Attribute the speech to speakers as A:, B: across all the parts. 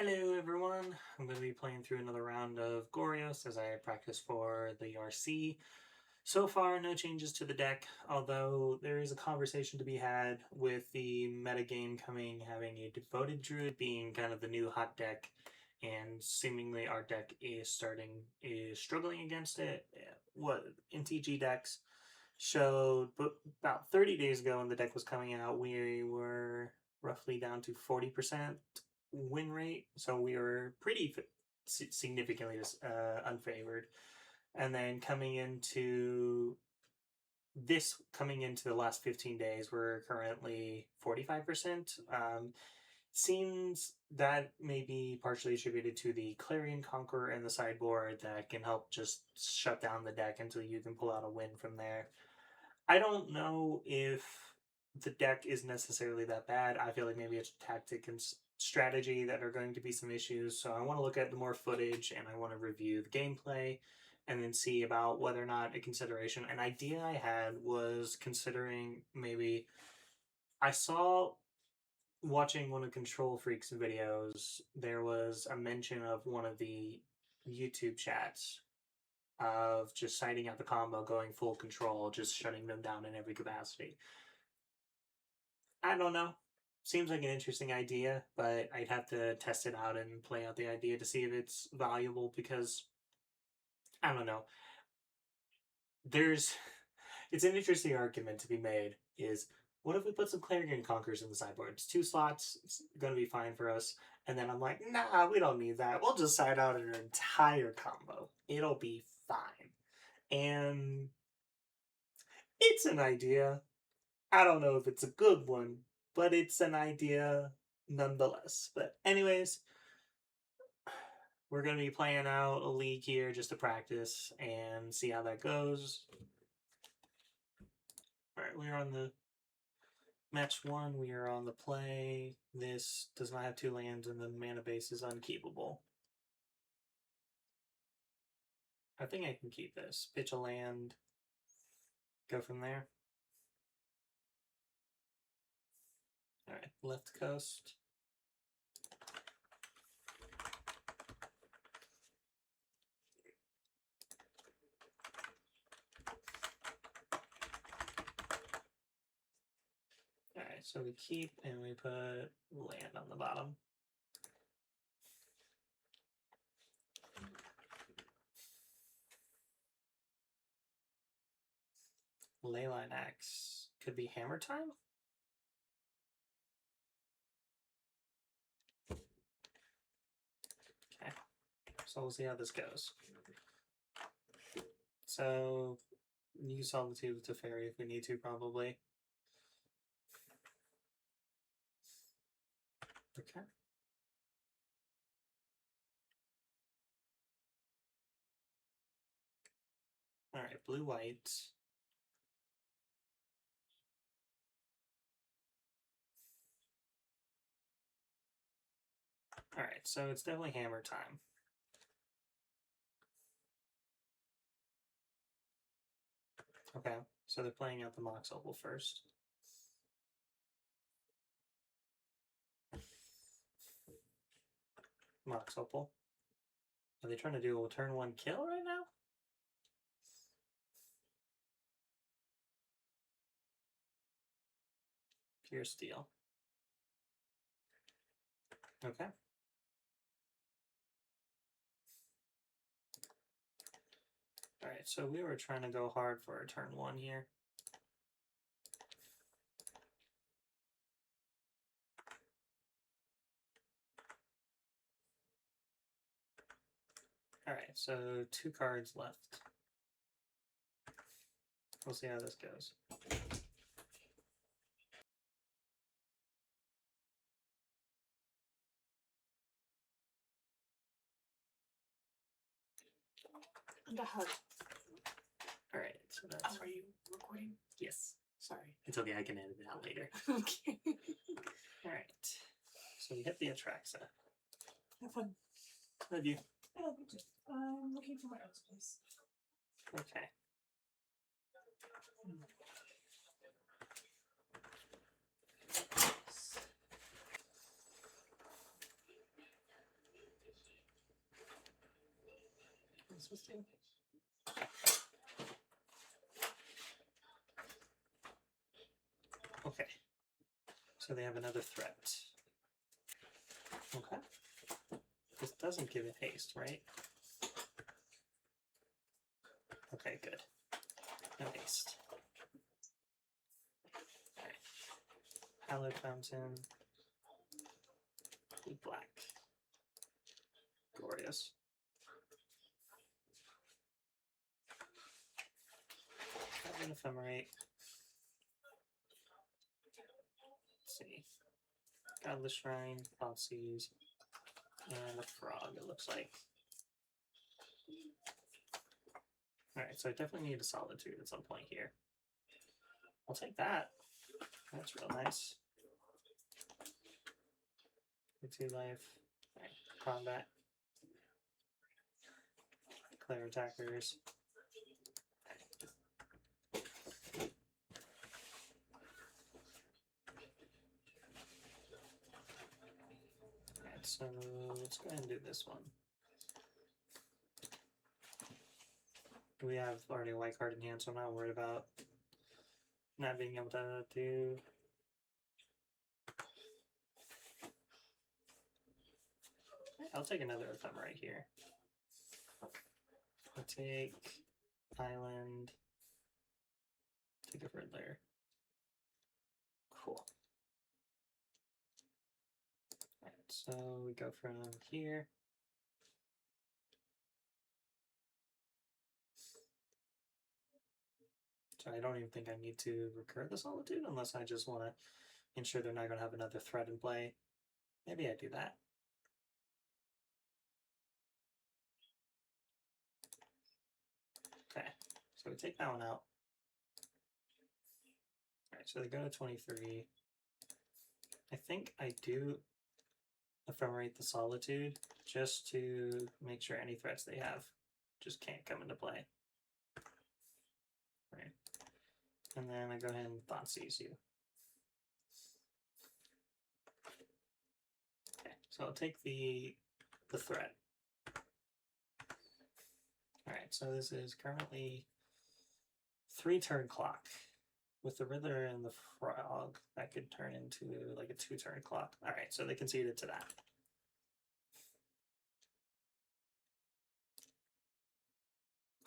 A: Hello everyone, I'm going to be playing through another round of Goryo as I practice for the RC. So far, no changes to the deck, although there is a conversation to be had with the metagame having a Devoted Druid being kind of the new hot deck, and seemingly our deck is struggling against it. What NTG decks showed about 30 days ago when the deck was coming out, we were roughly down to 40% win rate, so we were pretty significantly unfavored. And then coming into the last 15 days, we're currently 45%. Seems that may be partially attributed to the Clarion Conqueror in the sideboard that can help just shut down the deck until you can pull out a win from there. I don't know if the deck is necessarily that bad. I feel like maybe it's tactic and strategy that are going to be some issues. So I want to look at the more footage and I want to review the gameplay and then see about whether or not a consideration. An idea I had was considering maybe I saw watching one of Control Freak's videos, there was a mention of one of the YouTube chats of just citing out the combo, going full control, just shutting them down in every capacity. I don't know. Seems like an interesting idea, but I'd have to test it out and play out the idea to see if it's valuable because I don't know. It's an interesting argument to be made is what if we put some Clarion Conquerors in the sideboard? It's 2 slots, it's gonna be fine for us. And then I'm like, nah, we don't need that. We'll just side out an entire combo. It'll be fine. And it's an idea. I don't know if it's a good one, but it's an idea nonetheless. But anyways, we're going to be playing out a league here just to practice and see how that goes. All right, we are on the match 1. We are on the play. This does not have 2 lands and the mana base is unkeepable. I think I can keep this. Pitch a land. Go from there. All right, left coast. All right, so we keep and we put land on the bottom. Leyline X could be Hammertime. Okay, so we'll see how this goes. So you solve the 2 with Teferi if we need to, probably. Okay. All right, blue-white. All right, so it's definitely Hammertime. Okay, so they're playing out the Mox Opal first. Mox Opal. Are they trying to do a turn 1 kill right now? Pure Steel. Okay. All right, so we were trying to go hard for a turn 1 here. All right, so 2 cards left. We'll see how this goes.
B: And a hug.
A: All right, so that's...
B: Are you recording?
A: Yes.
B: Sorry.
A: It's okay, I can edit it out later.
B: Okay.
A: All right, so we hit the Atraxa.
B: Have fun.
A: Love you.
B: I love you too. I'm looking for my own place.
A: Okay. this was do. Okay. So they have another threat. Okay. This doesn't give it haste, right? Okay, good. No haste. Alright. Hallowed Fountain. Blue black. Glorious. An ephemerate. Let's see. Godless Shrine, Thoughtseize, and a frog, it looks like. Alright, so I definitely need a Solitude at some point here. I'll take that. That's real nice. 2 life. Alright, combat. Clear attackers. Alright, so let's go ahead and do this one. We have already a white card in hand, so I'm not worried about not being able to do. I'll take another ephemerate here. I'll take Island. Take a Riddler. Cool. Alright, so we go from here. So I don't even think I need to recur the Solitude unless I just want to ensure they're not going to have another threat in play. Maybe I do that. Okay, so we take that one out. Alright, so they go to 23. I think I do ephemerate the Solitude just to make sure any threats they have just can't come into play. Right. And then I go ahead and Thoughtseize you. Okay, so I'll take the threat. Alright, so this is currently 3-turn clock. With the Riddler and the Frog, that could turn into like a 2-turn clock. Alright, so they conceded to that.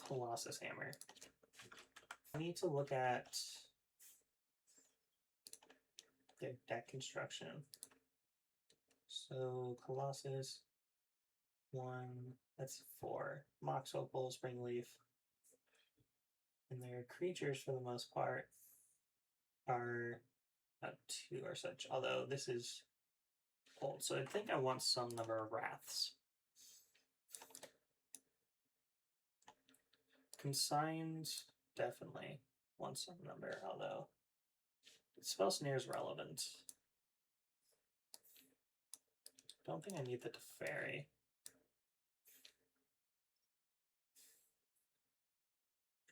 A: Colossus Hammer. I need to look at their deck construction. So Colossus, 1, that's 4. Mox Opal, Springleaf. And their creatures, for the most part, are about 2 or such. Although this is old, so I think I want some number of Wraths. Consigned, definitely want some number, although Spell Snare is relevant. Don't think I need the Teferi.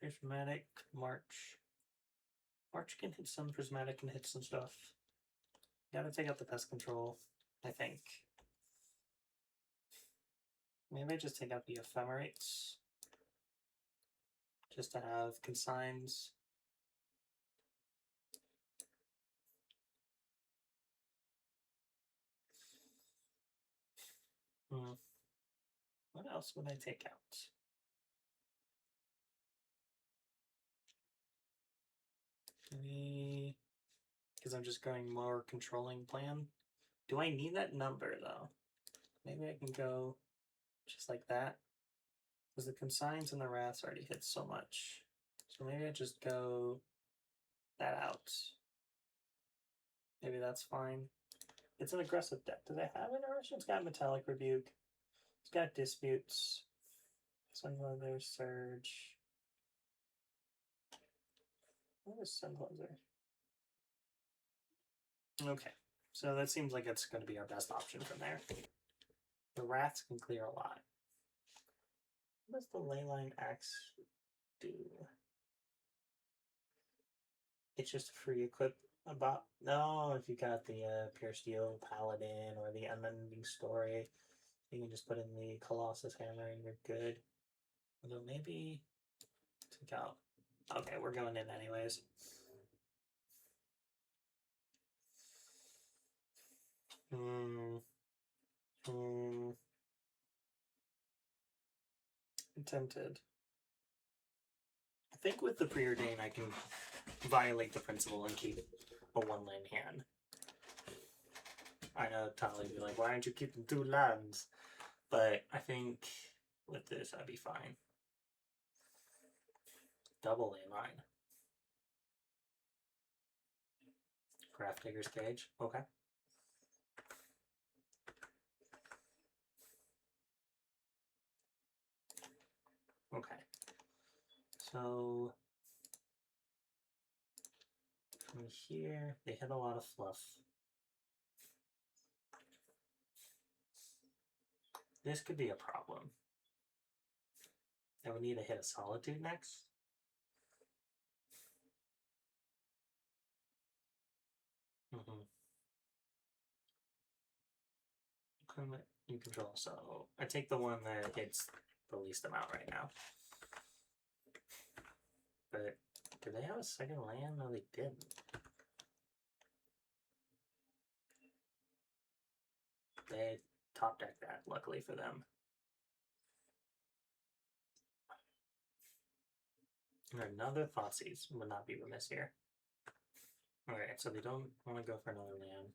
A: Prismatic, March. March can hit some, Prismatic can hit some stuff. Gotta take out the Pest Control, I think. Maybe I just take out the Ephemerates. Just to have Consigns. What else would I take out? Maybe, because I'm just going more controlling plan. Do I need that number though? Maybe I can go just like that. Because the Consigns and the Wraths already hit so much. So maybe I just go that out. Maybe that's fine. It's an aggressive deck. Does it have an Urge? It's got Metallic Rebuke. It's got Disputes. Sunblazer, Surge. What is Sunblazer? Okay, so that seems like it's going to be our best option from there. The Wraths can clear a lot. What does the Leyline Axe do? It's just a free equip about. No, if you got the Pure Steel Paladin or the Unending Story, you can just put in the Colossus Hammer and you're good. Although maybe take out. Okay, we're going in anyways. I'm tempted. I think with the preordain I can violate the principle and keep a 1-land hand. I know Tali would be like, why aren't you keeping 2 lands? But I think with this I'd be fine. Double landmine. Craft Digger's Cage. Okay. Okay. So from here, they hit a lot of fluff. This could be a problem. I would need to hit a Solitude next. You control, so I take the one that hits the least amount right now. But did they have a second land? No, they didn't. They top decked that, luckily for them. Another Thoughtseize would not be remiss here. Alright, so they don't want to go for another land.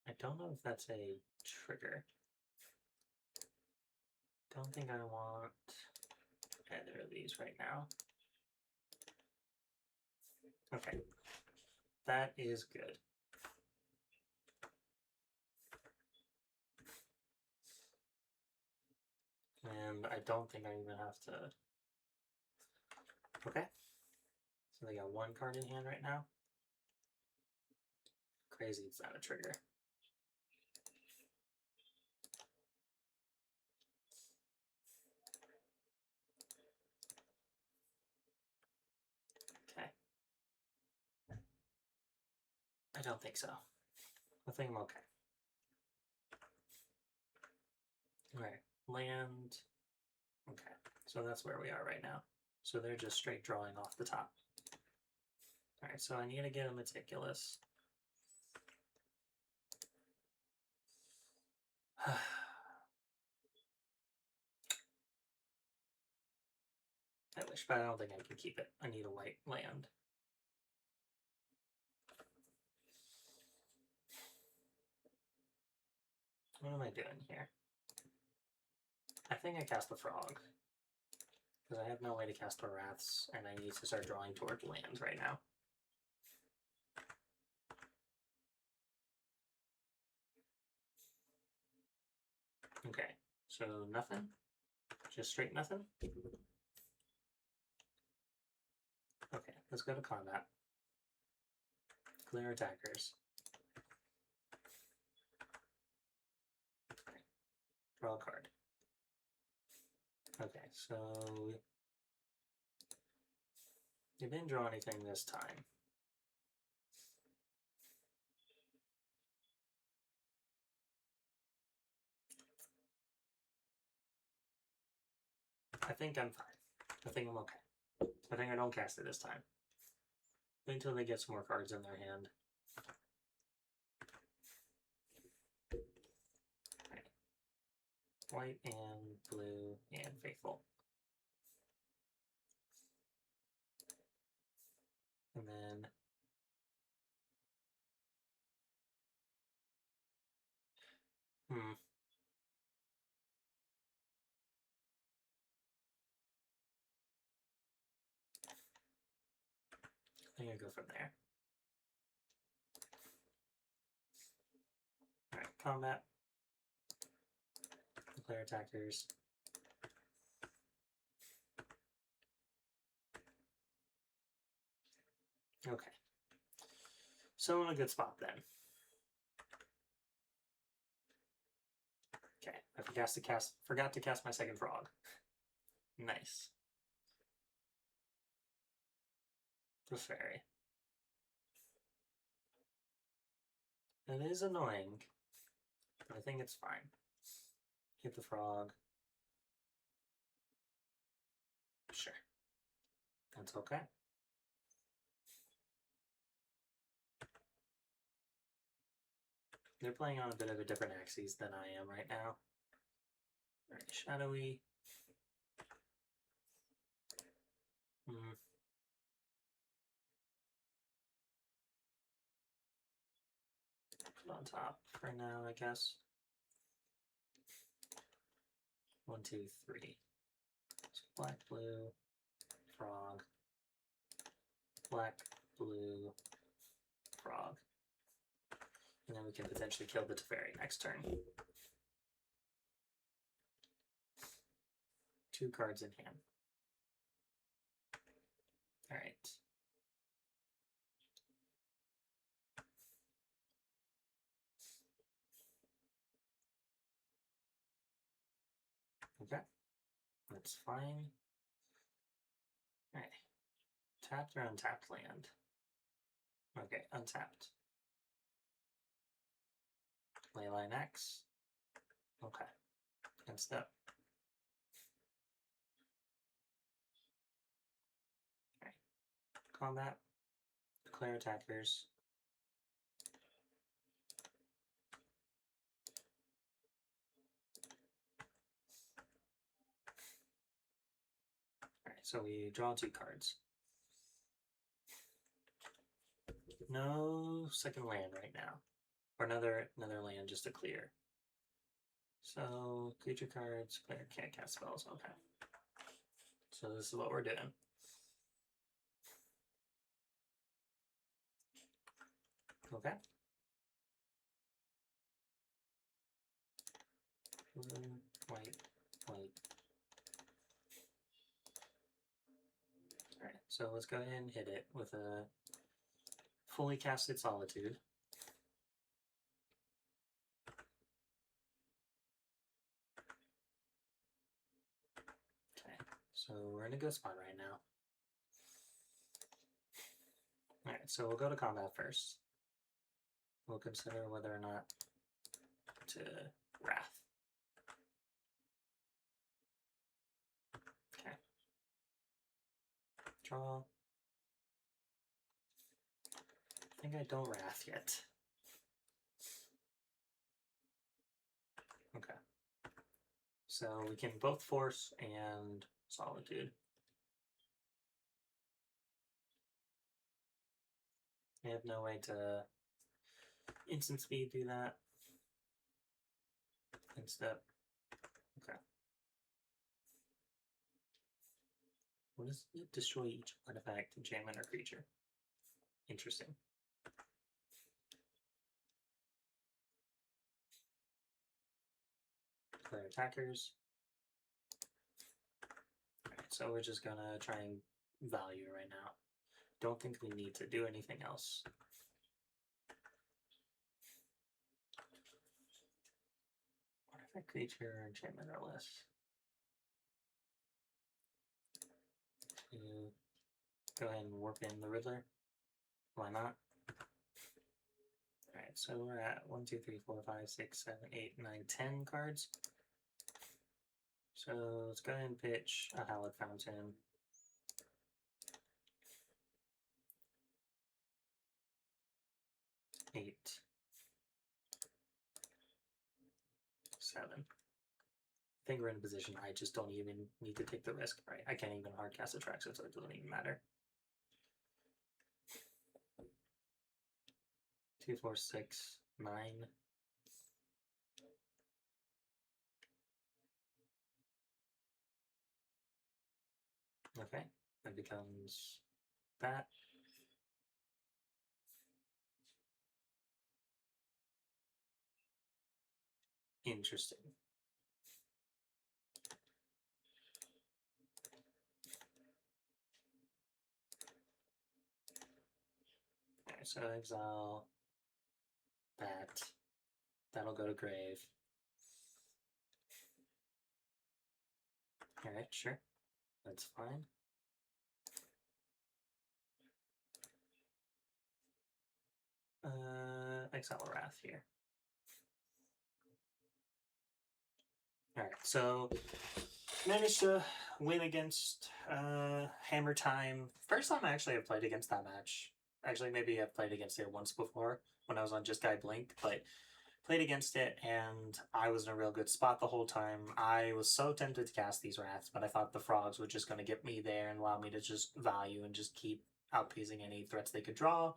A: I don't know if that's a trigger. Don't think I want either of these right now. Okay. That is good. And I don't think I even have to... Okay. So they got 1 card in hand right now. Crazy, it's not a trigger. Okay. I don't think so. I think I'm okay. Alright, land. Okay, so that's where we are right now. So they're just straight drawing off the top. Alright, so I need to get a Meticulous. I wish, but I don't think I can keep it. I need a white land. What am I doing here? I think I cast the Frog. Because I have no way to cast the Wraths, and I need to start drawing towards lands right now. Okay, so nothing? Just straight nothing? Okay, let's go to combat. Clear attackers. Okay. Draw a card. Okay, so you didn't draw anything this time. I think I'm fine. I think I'm okay. I think I don't cast it this time. Wait until they get some more cards in their hand. Okay. White and blue and Faithful. And then I'm gonna go from there. Alright, combat. Player attackers. Okay. So in a good spot then. Okay, I forgot to cast my second frog. Nice. The fairy. It is annoying, but I think it's fine. Hit the frog. Sure. That's okay. They're playing on a bit of a different axis than I am right now. Very shadowy. Put on top for now, I guess. 1, 2, 3. So black, blue, frog. Black, blue, frog. And then we can potentially kill the Teferi next turn. 2 cards in hand. Alright. Okay. That's fine. Alright. Tapped or untapped land? Okay, untapped. Leyline X. Okay. Good stuff. Alright. Combat. Declare attackers. Alright, so we draw 2 cards. No second land right now. Or another land just to clear. So creature cards, player can't cast spells. Okay. So this is what we're doing. Okay. Blue, white, white. Alright, so let's go ahead and hit it with a fully casted Solitude. Okay, so we're in a good spot right now. Alright, so we'll go to combat first. We'll consider whether or not to Wrath. Okay. Draw. I think I don't Wrath yet. Okay. So we can both Force and Solitude. I have no way to instant speed do that. Instep. Okay. What does it destroy each artifact, enchantment, or creature? Interesting. Declare attackers. Alright, so we're just gonna try and value right now. Don't think we need to do anything else. Artifact, creature, enchantment, or less. Go ahead and warp in the Riddler. Why not? Alright, so we're at 1, 2, 3, 4, 5, 6, 7, 8, 9, 10 cards. So let's go ahead and pitch a Hallowed Fountain. Eight. 7. I think we're in a position I just don't even need to take the risk, right? I can't even hard cast Atraxa, so it doesn't even matter. 2, 4, 6, 9. Okay, that becomes that. Interesting. Okay, so exile that. That'll go to grave. Alright, sure. That's fine. exile a Wrath here. Alright, so managed to win against Hammertime. First time I actually have played against that match. Actually, maybe I've played against it once before when I was on Just Guy Blink, but played against it and I was in a real good spot the whole time. I was so tempted to cast these Wraths, but I thought the frogs were just going to get me there and allow me to just value and just keep outpacing any threats they could draw.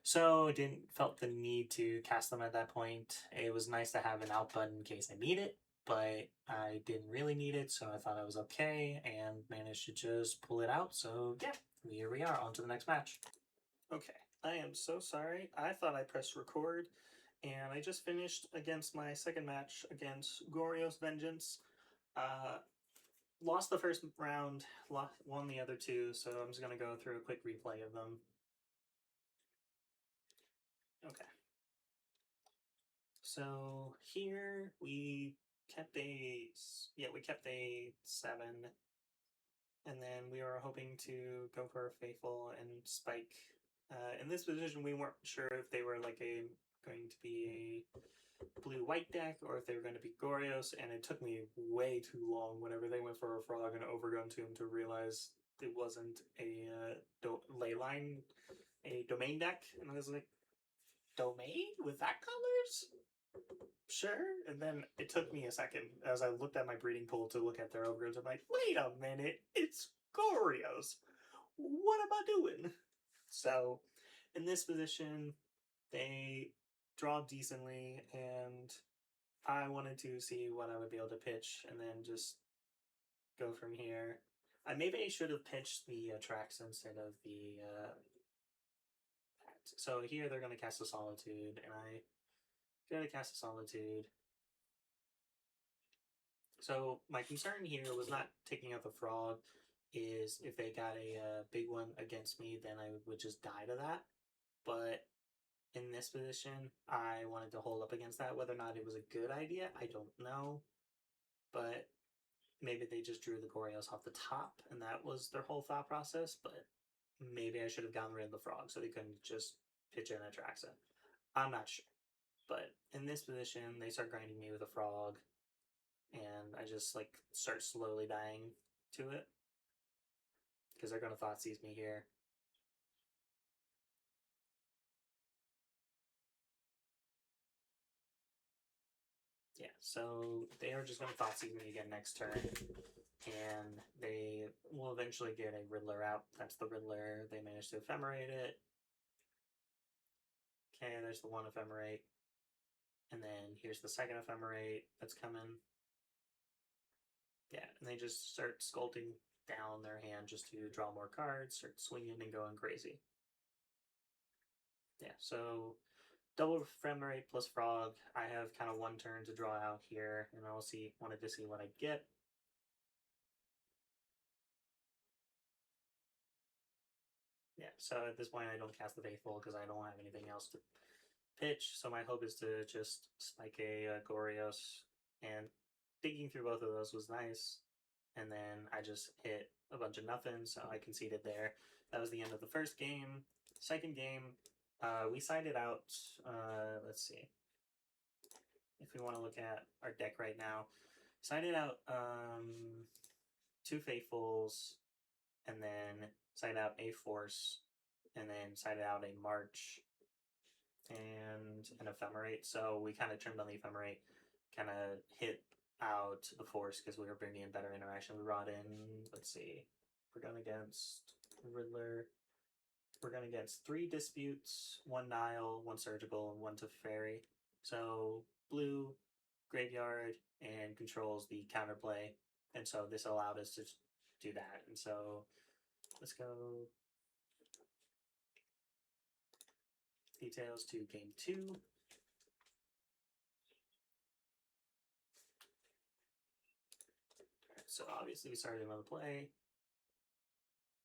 A: So I didn't felt the need to cast them at that point. It was nice to have an out button in case I need it, but I didn't really need it, so I thought I was okay and managed to just pull it out. So yeah, here we are, on to the next match. Okay, I am so sorry. I thought I pressed record, and I just finished against my second match against Goryo's Vengeance. Lost the first round, won the other two, so I'm just going to go through a quick replay of them. Okay. So here we kept a 7, and then we were hoping to go for a Faithful and Spike. In this position, we weren't sure if they were like going to be a blue-white deck or if they were going to be Goryos, and it took me way too long whenever they went for a Frog and Overgrown Tomb to realize it wasn't a Leyline, a domain deck, and I was like, domain with that colors? Sure. And then it took me a second as I looked at my breeding pool to look at their overgrowths. I'm like, wait a minute, it's Goryos. What am I doing? So in this position, they draw decently, and I wanted to see what I would be able to pitch and then just go from here. Maybe I should have pitched the Atraxa instead of the so here they're going to cast a Solitude, and I going to cast a Solitude. So my concern here was not taking out the Frog, is if they got a big one against me, then I would just die to that. But in this position, I wanted to hold up against that. Whether or not it was a good idea, I don't know. But maybe they just drew the Goryos off the top, and that was their whole thought process. But maybe I should have gotten rid of the Frog so they couldn't just pitch in Atraxa. I'm not sure. But in this position, they start grinding me with a Frog, and I just like start slowly dying to it because they're gonna Thoughtseize me here. Yeah, so they are just gonna Thoughtseize me again next turn, and they will eventually get a Riddler out. That's the Riddler. They managed to Ephemerate it. Okay, there's the one Ephemerate. And then here's the second Ephemerate that's coming. Yeah, and they just start sculpting down their hand just to draw more cards, start swinging and going crazy. Yeah, so double Ephemerate plus Frog. I have kind of one turn to draw out here, and I'll wanted to see what I get. Yeah, so at this point I don't cast the Faithful because I don't have anything else to pitch, so my hope is to just spike a Goryos, and digging through both of those was nice, and then I just hit a bunch of nothing, so I conceded there. That was the end of the first game. Second game, we sided out, let's see, if we want to look at our deck right now, sided out 2 Faithfuls, and then sided out a Force, and then sided out a March, and an Ephemerate. So we kind of trimmed on the Ephemerate, kind of hit out the Force because we were bringing in better interaction. We brought in, let's see, we're going against Riddler. We're going against 3 Disputes, 1 Nile, 1 Surgical, and 1 Teferi. So blue, graveyard, and controls the counterplay. And so this allowed us to do that. And so let's go details to game 2. So obviously we started another play,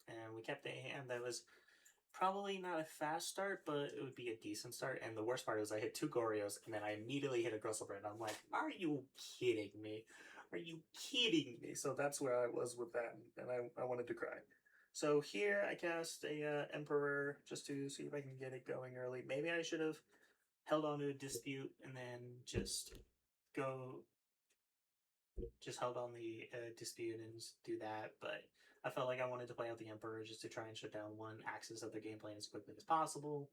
A: and we kept a hand that was probably not a fast start, but it would be a decent start. And the worst part is I hit 2 Goryos, and then I immediately hit a Gristlebrand. I'm like, are you kidding me? Are you kidding me? So that's where I was with that, and I wanted to cry. So here I cast a Emperor just to see if I can get it going early. Maybe I should have held on to a dispute, and then just held on the dispute and just do that. But I felt like I wanted to play out the Emperor just to try and shut down one axis of their game plan as quickly as possible.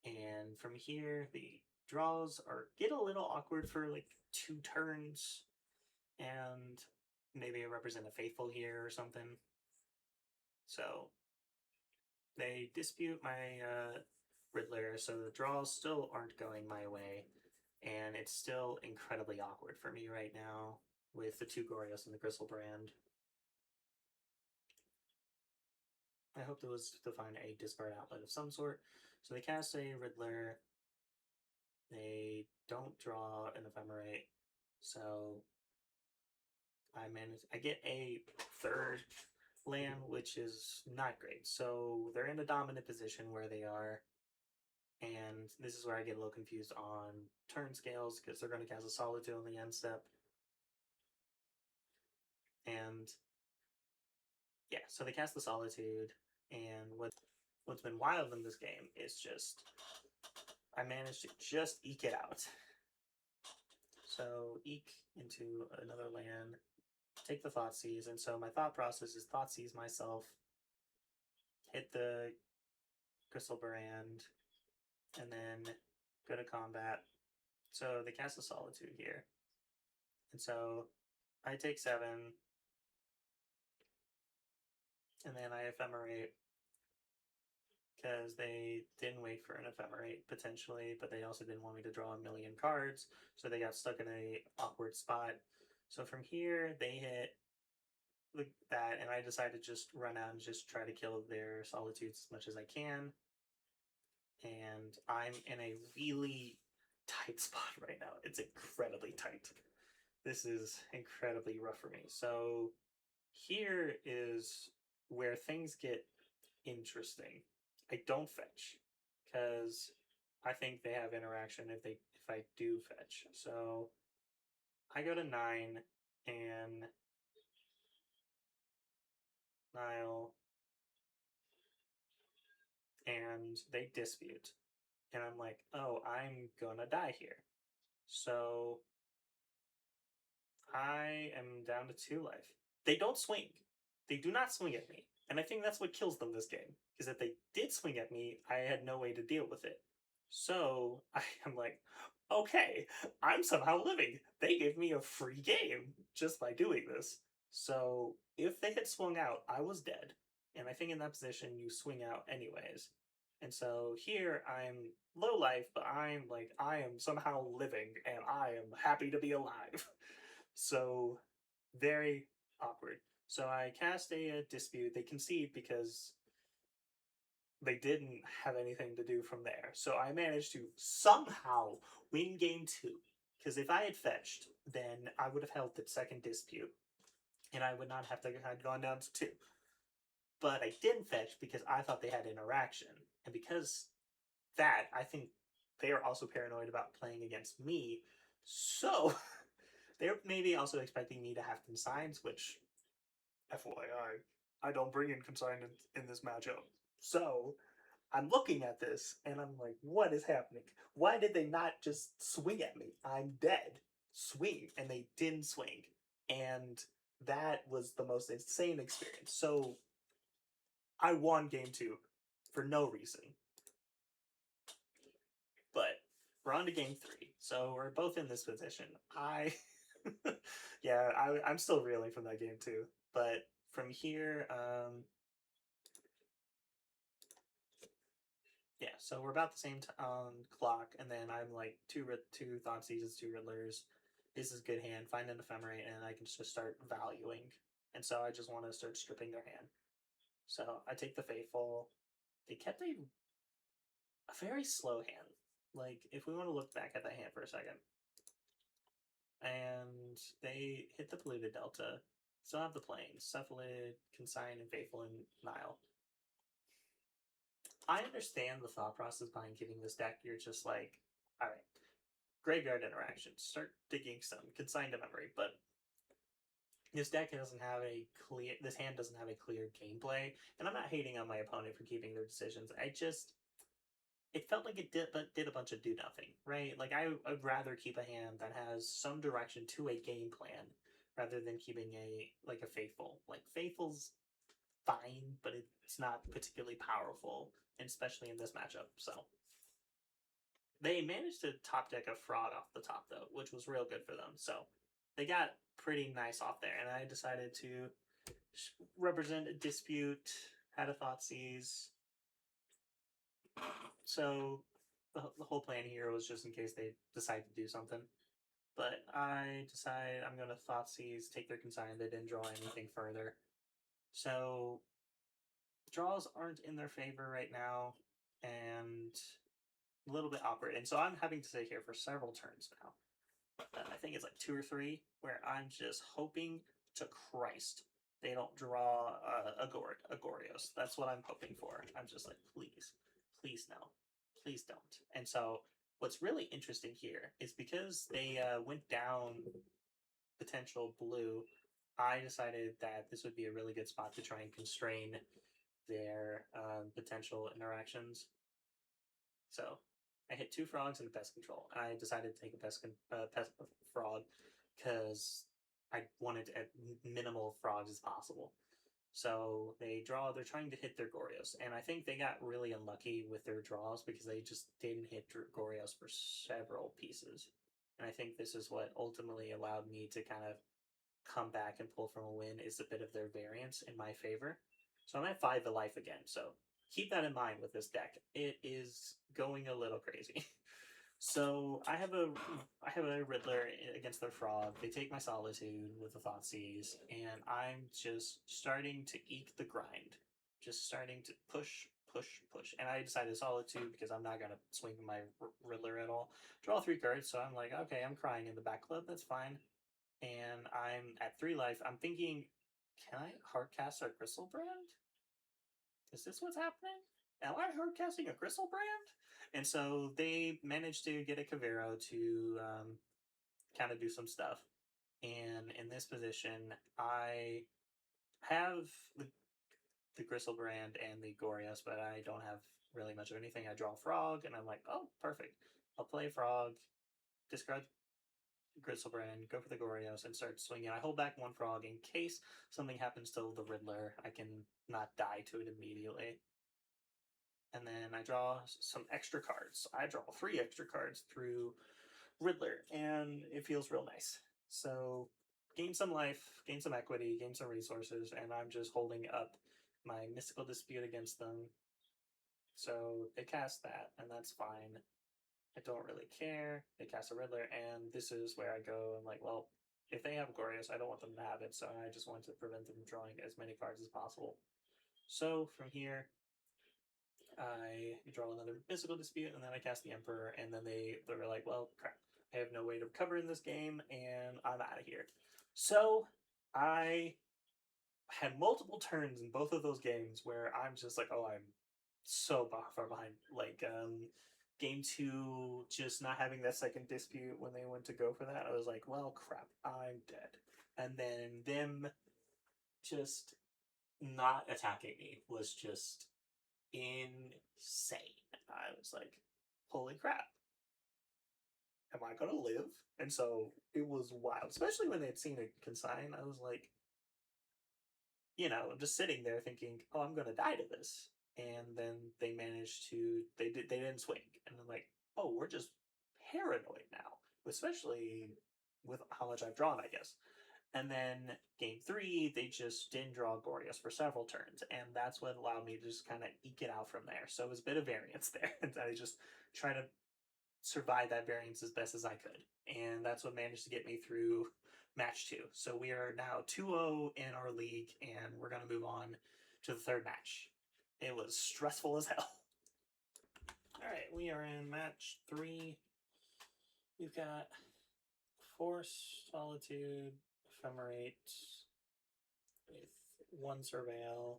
A: And from here, the draws get a little awkward for like 2 turns, and maybe I represent a faithful here or something. So they dispute my Riddler, so the draws still aren't going my way, and it's still incredibly awkward for me right now with the 2 Goryos and the Griselbrand. I hope there was to find a discard outlet of some sort. So they cast a Riddler. They don't draw an Ephemerate, so I get a 3rd land, which is not great. So they're in a dominant position where they are, and this is where I get a little confused on turn scales because they're going to cast a Solitude on the end step. And yeah, so they cast the Solitude, and what's been wild in this game is just I managed to just eke it out. So eke into another land, take the Thoughtseize, and so my thought process is Thoughtseize myself, hit the Griselbrand, and then go to combat. So they cast a Solitude here. And so I take 7, and then I Ephemerate, because they didn't wait for an Ephemerate, potentially, but they also didn't want me to draw a million cards, so they got stuck in a awkward spot. So from here, they hit that, and I decided to just run out and just try to kill their Solitudes as much as I can. And I'm in a really tight spot right now. It's incredibly tight. This is incredibly rough for me. So here is where things get interesting. I don't fetch because I think they have interaction if I do fetch. So I go to 9 and Nile, and they dispute. And I'm like, oh, I'm gonna die here. So I am down to 2 life. They don't swing. They do not swing at me. And I think that's what kills them this game. Because if they did swing at me, I had no way to deal with it. So I am like, okay, I'm somehow living. They gave me a free game just by doing this. So if they had swung out, I was dead. And I think in that position, you swing out anyways. And so here I'm low life, but I am somehow living and I am happy to be alive. So very awkward. So I cast a dispute. They concede because they didn't have anything to do from there. So I managed to somehow win game 2. Because if I had fetched, then I would have held the second dispute, and I would not have had gone down to 2. But I didn't fetch because I thought they had interaction, and because that, I think they are also paranoid about playing against me. So they're maybe also expecting me to have consigns, which, FYI, I don't bring in consign in this matchup. So I'm looking at this and I'm like, what is happening? Why did they not just swing at me? I'm dead. Swing. And they didn't swing. And that was the most insane experience. So I won game 2 for no reason. But we're on to game 3. So we're both in this position. I'm still reeling from that game too. But from here, yeah, so we're about the same clock, and then I'm like two Thoughtseizes, 2 Riddlers. This is good hand. Find an Ephemerate, and I can just start valuing. And so I just want to start stripping their hand. So I take the Faithful. They kept a very slow hand. Like, if we want to look back at that hand for a second. And they hit the Polluted Delta. Still have the Plains. Cephalid, Consign, and Faithful, and Nile. I understand the thought process behind giving this deck. You're just like, all right, graveyard interaction, start digging some consigned to memory. But this deck doesn't have a clear. This hand doesn't have a clear gameplay, and I'm not hating on my opponent for keeping their decisions. it felt like it did a bunch of do nothing, right? Like I'd rather keep a hand that has some direction to a game plan rather than keeping a faithful. Like faithful's fine, but it's not particularly powerful, and especially in this matchup. So they managed to top deck a frog off the top though, which was real good for them. So they got pretty nice off there, and I decided to represent a dispute, had a Thoughtseize. So the whole plan here was just in case they decide to do something. But I decide I'm going to Thoughtseize, take their consign. They didn't draw anything further. So draws aren't in their favor right now, and a little bit awkward. And so I'm having to sit here for several turns now. I think it's like 2 or 3, where I'm just hoping to Christ they don't draw a Goryo's. That's what I'm hoping for. I'm just like, please, please no, please don't. And so what's really interesting here is because they went down potential blue, I decided that this would be a really good spot to try and constrain their potential interactions. So I hit 2 frogs and a pest control. I decided to take a pest frog because I wanted as minimal frogs as possible. So they draw, they're trying to hit their Goryos. And I think they got really unlucky with their draws because they just didn't hit Goryos for several pieces. And I think this is what ultimately allowed me to kind of come back and pull from a win, is a bit of their variance in my favor. So I'm at 5 of life again. So keep that in mind with this deck. It is going a little crazy. So I have a Riddler against their frog. They take my Solitude with the Thoughtseize, and I'm just starting to eke the grind. Just starting to push, push, push. And I decided Solitude because I'm not gonna swing my Riddler at all. Draw 3 cards, so I'm like, okay, I'm crying in the back club. That's fine. And I'm at 3 life. I'm thinking, can I hardcast a Gristlebrand? Is this what's happening? Am I hardcasting a Gristlebrand? And so they managed to get a Cavero to kind of do some stuff. And in this position, I have the Gristlebrand and the Gorios, but I don't have really much of anything. I draw a frog, and I'm like, oh, perfect. I'll play a frog, discard Gristlebrand, go for the Gorios, and start swinging. I hold back 1 frog in case something happens to the Riddler. I can not die to it immediately. And then I draw some extra cards. I draw 3 extra cards through Riddler, and it feels real nice. So gain some life, gain some equity, gain some resources, and I'm just holding up my Mystical Dispute against them. So they cast that, and that's fine. I don't really care. They cast a Riddler, and this is where I go. I'm like, well, if they have Goryo, I don't want them to have it, so I just want to prevent them from drawing as many cards as possible. So from here, I draw another Mystical Dispute, and then I cast the Emperor, and then they were like, well, crap, I have no way to recover in this game, and I'm out of here. So I had multiple turns in both of those games where I'm just like, oh, I'm so far behind. Like, game 2, just not having that second dispute when they went to go for that, I was like, well, crap, I'm dead. And then them just not attacking me was just insane. I was like, holy crap, am I gonna live? And so it was wild, especially when they'd seen a consign. I was like, I'm just sitting there thinking, oh, I'm gonna die to this. And then they managed to, they didn't swing. And I'm like, oh, we're just paranoid now, especially with how much I've drawn, I guess. And then game 3, they just didn't draw Goryo for several turns, and that's what allowed me to just kind of eke it out from there. So it was a bit of variance there, and I just try to survive that variance as best as I could, and that's what managed to get me through match 2. So we are now 2-0 in our league, and we're going to move on to the 3rd match. It was stressful as hell. All right, we are in match 3. We've got Force, Solitude, Ephemerate with 1 Surveil.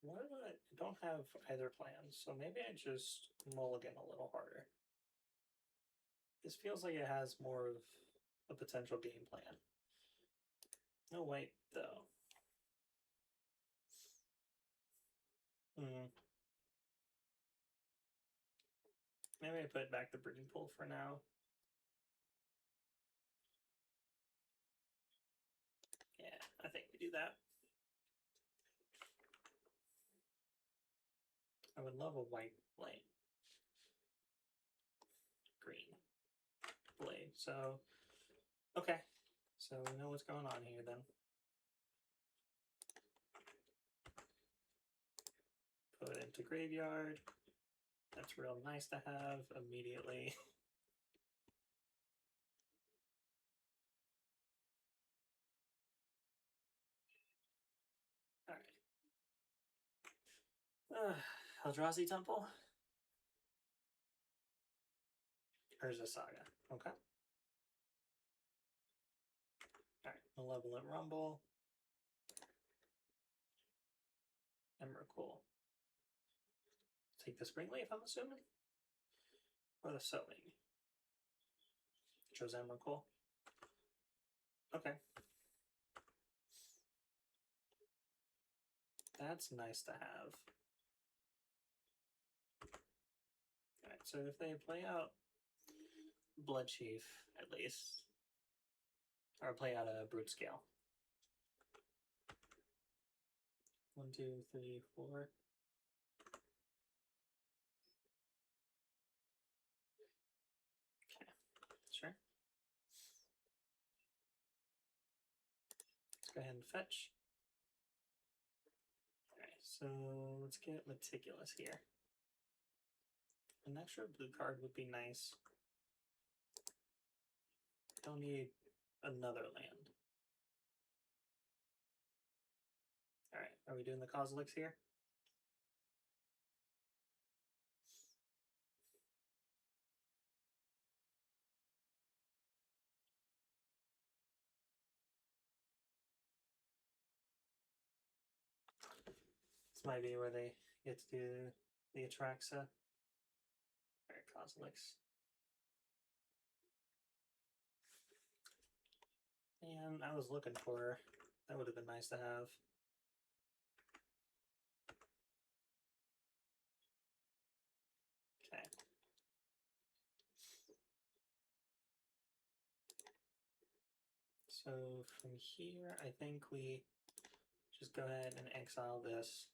A: What do I don't have either plans, so maybe I just mulligan a little harder. This feels like it has more of a potential game plan. No, wait, though. Maybe I put back the breeding pool for now. Yeah, I think we do that. I would love a white blade. Green blade. So, okay. So we know what's going on here then. Put it into graveyard. That's real nice to have immediately. Alright. Eldrazi Temple. Urza Saga. Okay. Alright. Malevolent Rumble. Emrakul. Take the Springleaf, I'm assuming? Or the Sowing? Chose Emrakul. Okay. That's nice to have. Alright, so if they play out Blood Chief, at least, or play out a Broodscale. 1, 2, 3, 4. Okay, sure. Let's go ahead and fetch. Alright, so let's get Meticulous here. An extra blue card would be nice. Don't need another land. Alright, are we doing the Kozilix here? This might be where they get to do the Atraxa. Alright, Kozilix. And I was looking for her. That would have been nice to have. Okay. So from here, I think we just go ahead and exile this.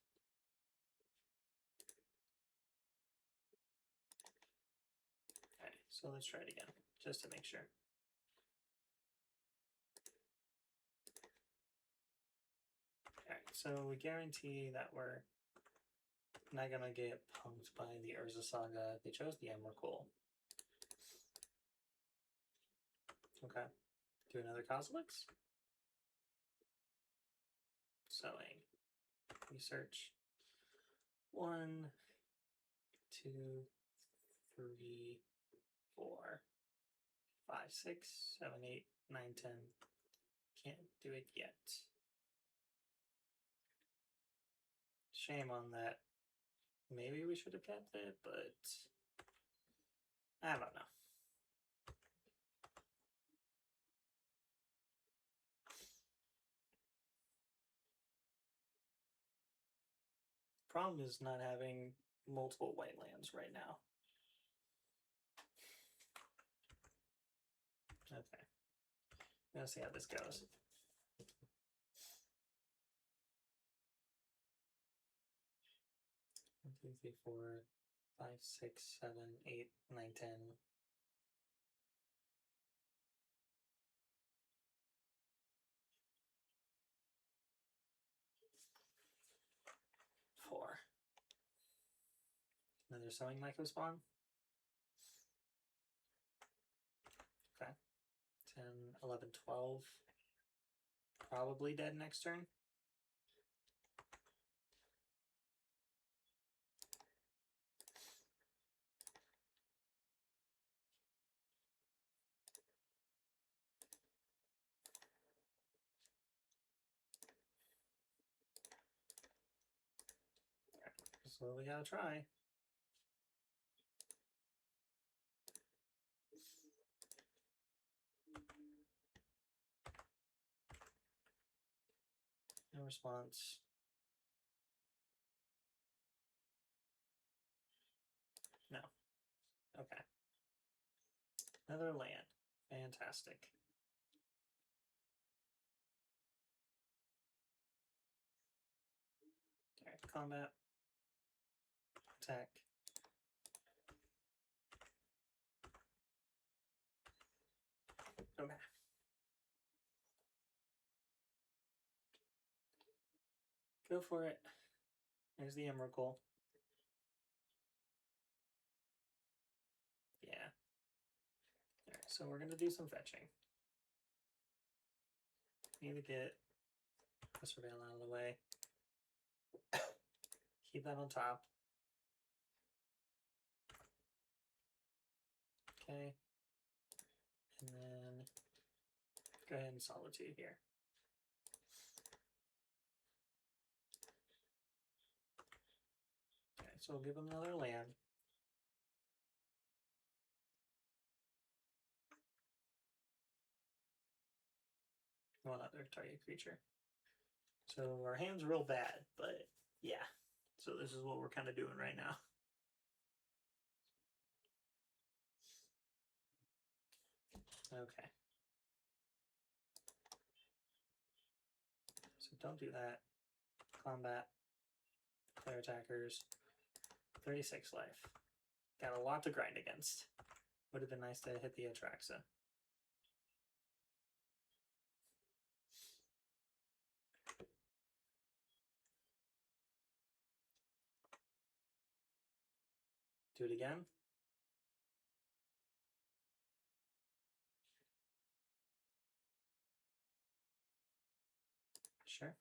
A: Okay, so let's try it again, just to make sure. Alright, so we guarantee that we're not gonna get punked by the Urza Saga. They chose the Emrakul. Okay. Do another Kozilix. Sowing. Research. 1, 2, 3, 4, 5, 6, 7, 8, 9, 10. Can't do it yet. Shame on that. Maybe we should have kept it, but I don't know. Problem is not having multiple white lands right now. Okay. Let's see how this goes. One, 2, 3, 4, 5, 6, 7, 8, 9, 10. Four. Another Sowing Myco spawn. Okay. 10, 11, 12. Probably dead next turn. So we gotta try. No response. No. Okay. Another land. Fantastic. Alright, combat. Attack. Okay. Go for it. There's the Emrakul. Yeah. Alright, so we're going to do some fetching. Need to get the Surveil out of the way. Keep that on top. Okay. And then go ahead and Solitude here. Okay, so we'll give him another land. One other target creature. So our hand's real bad, but yeah. So this is what we're kind of doing right now. Okay. So don't do that. Combat. Player attackers. 36 life. Got a lot to grind against. Would have been nice to hit the Atraxa. Do it again. Sure.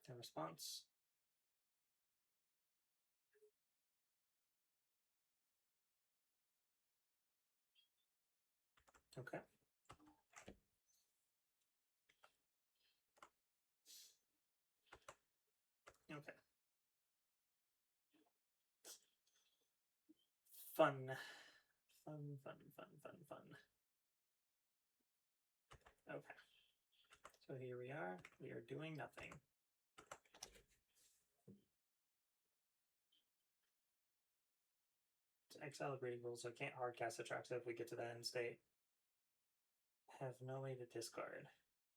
A: No response. Okay. Okay. Fun. Fun, fun, fun, fun, fun. Okay. So here we are. We are doing nothing. Exile the Breeding Pool, so I can't hardcast Atraxa if we get to that end state. Have no way to discard.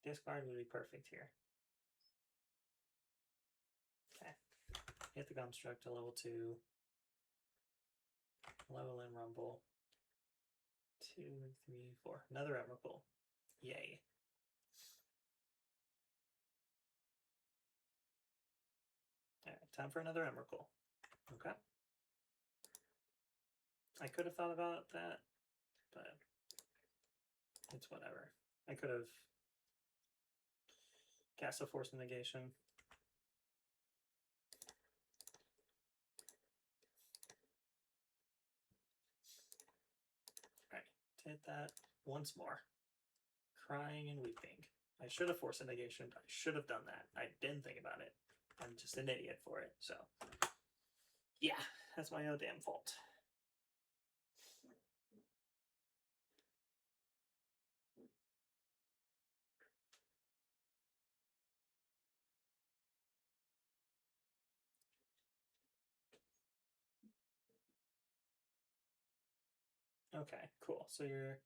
A: Discard would be perfect here. Okay. Hit the Construct to level 2. Level in Rumble. 2, 3, 4. Another Emrakul. Yay. Alright, time for another Emrakul. Okay. I could have thought about that, but it's whatever. I could have cast a Force of Negation. Alright, hit that once more. Crying and weeping. I should have Forced a Negation. I should have done that. I didn't think about it. I'm just an idiot for it, so. Yeah, that's my own damn fault. Okay, cool. So you're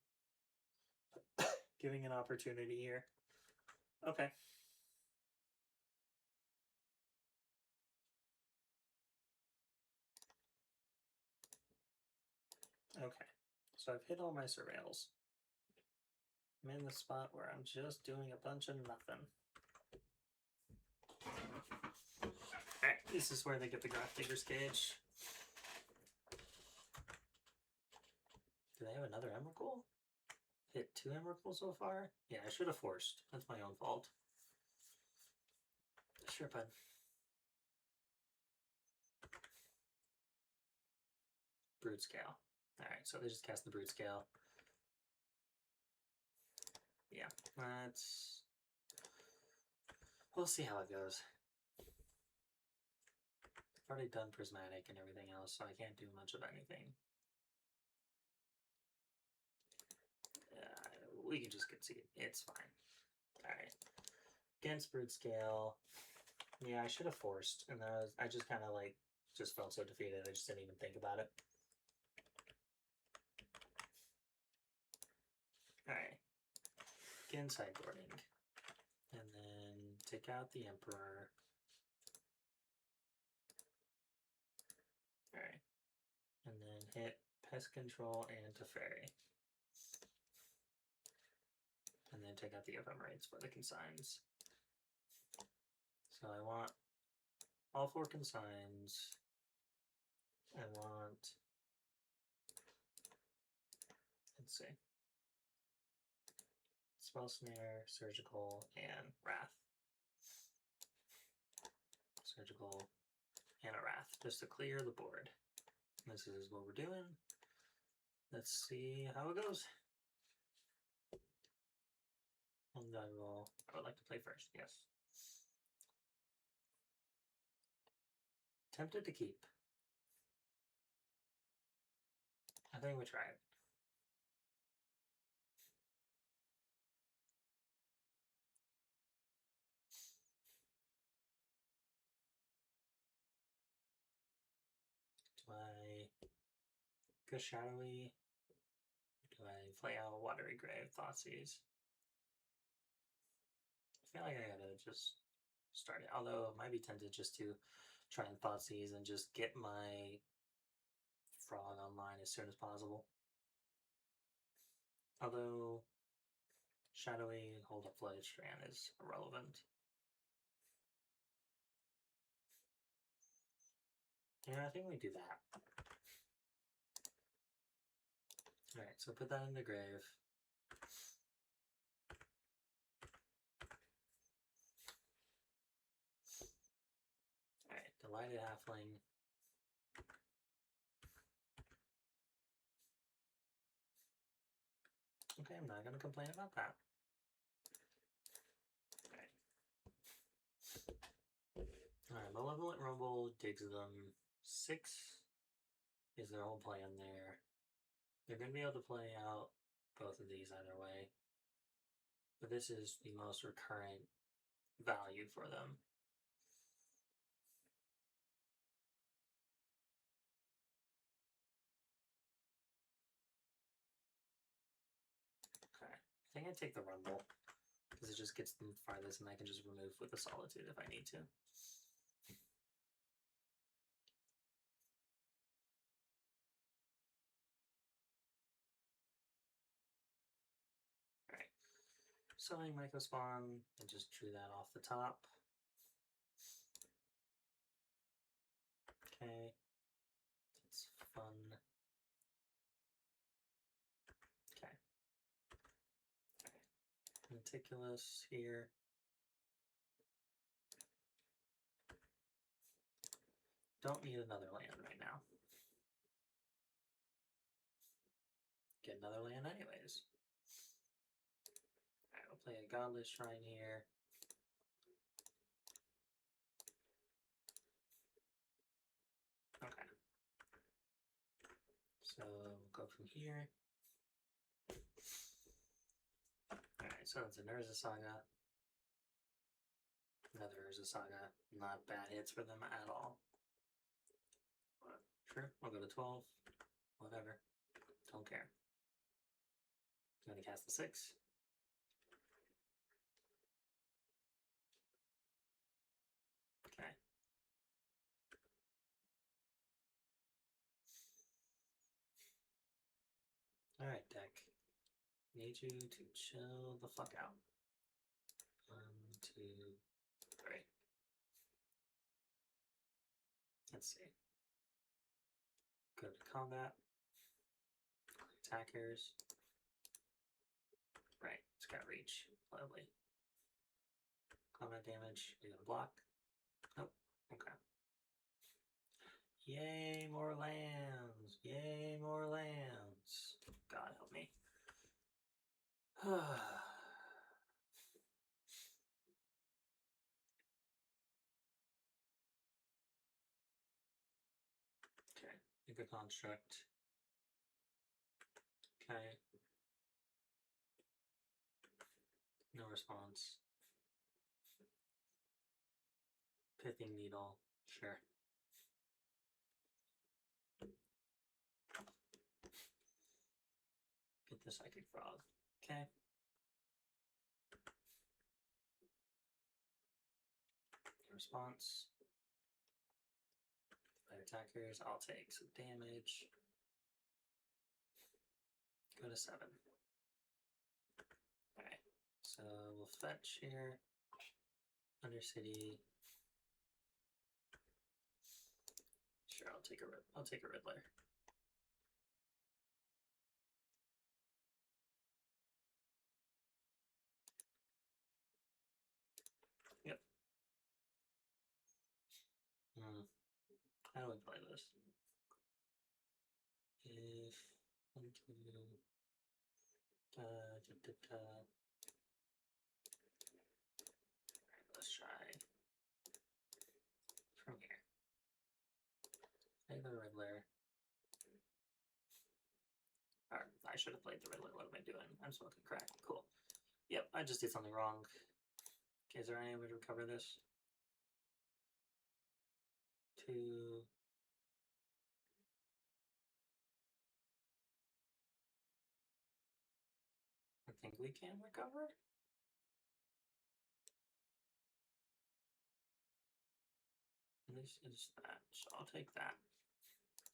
A: giving an opportunity here. Okay. Okay. So I've hit all my surveils. I'm in the spot where I'm just doing a bunch of nothing. Alright, this is where they get the Graph Digger's Cage. Do they have another Emrakul? Hit 2 Emrakul so far? Yeah, I should have forced. That's my own fault. Sure, bud. Broodscale. Alright, so they just cast the Broodscale. Yeah, that's... We'll see how it goes. I've already done Prismatic and everything else, so I can't do much of anything. We can just concede. It's fine. Alright. Against Broodscale. Yeah, I should have forced, and I just kind of like just felt so defeated. I just didn't even think about it. Alright. Again, sideboarding. And then take out the Emperor. Alright. And then hit Pest Control and Teferi. And then take out the Ephemerides for the consigns. So I want all 4 consigns. I want, let's see, Spell Snare, Surgical, and Wrath. Surgical and a Wrath, just to clear the board. This is what we're doing. Let's see how it goes. And I would like to play first, yes. Tempted to keep. I think we try it. Do I go Shadowy? Do I play out Watery Grave, Thoughtseize? I feel like I gotta just start it. Although I might be tempted just to try and Thoughtseize and just get my Frog online as soon as possible. Although Shadowy Hold Up Flooded Strand is irrelevant. Yeah, I think we do that. Alright, so put that in the grave. Alright, Delighted Halfling. Okay, I'm not going to complain about that. Alright, Malevolent Rumble digs them 6 is their whole plan there. They're going to be able to play out both of these either way. But this is the most recurrent value for them. Okay, I think I take the Rumble, because it just gets them farthest and I can just remove with the Solitude if I need to. Alright, Sowing Microspawn, and just drew that off the top. Okay, it's fun. Okay. Meticulous here. Don't need another land right now. Get another land anyways. Alright, we'll play a Godless Shrine here. Okay. So we'll go from here. Alright, so it's an Urza Saga. Another Urza Saga. Not bad hits for them at all. But sure, we'll go to 12. Whatever. Don't care. I'm gonna cast the 6. Okay. Alright, deck. Need you to chill the fuck out. 1, 2, 3. Let's see. Go to combat. Attackers. Right, it's got reach. Lovely. Combat damage. You're gonna block. Nope. Okay. Yay, more lands. Yay, more lands. God help me. Okay, pick a construct. Okay. No response. Pithing Needle. Sure. Get the Psychic Frog. Okay. Response. By attackers, I'll take some damage. Go to 7. Okay, so we'll fetch here. Undercity. Sure, I'll take a Riddler. Yep. How do we play this? If 1, 2, let's try from here. Play the Riddler. Or, I should have played the Riddler. What am I doing? I'm smoking crack. Cool. Yep, I just did something wrong. Okay, is there any way to recover this? 2. I think we can recover. This is that, so I'll take that.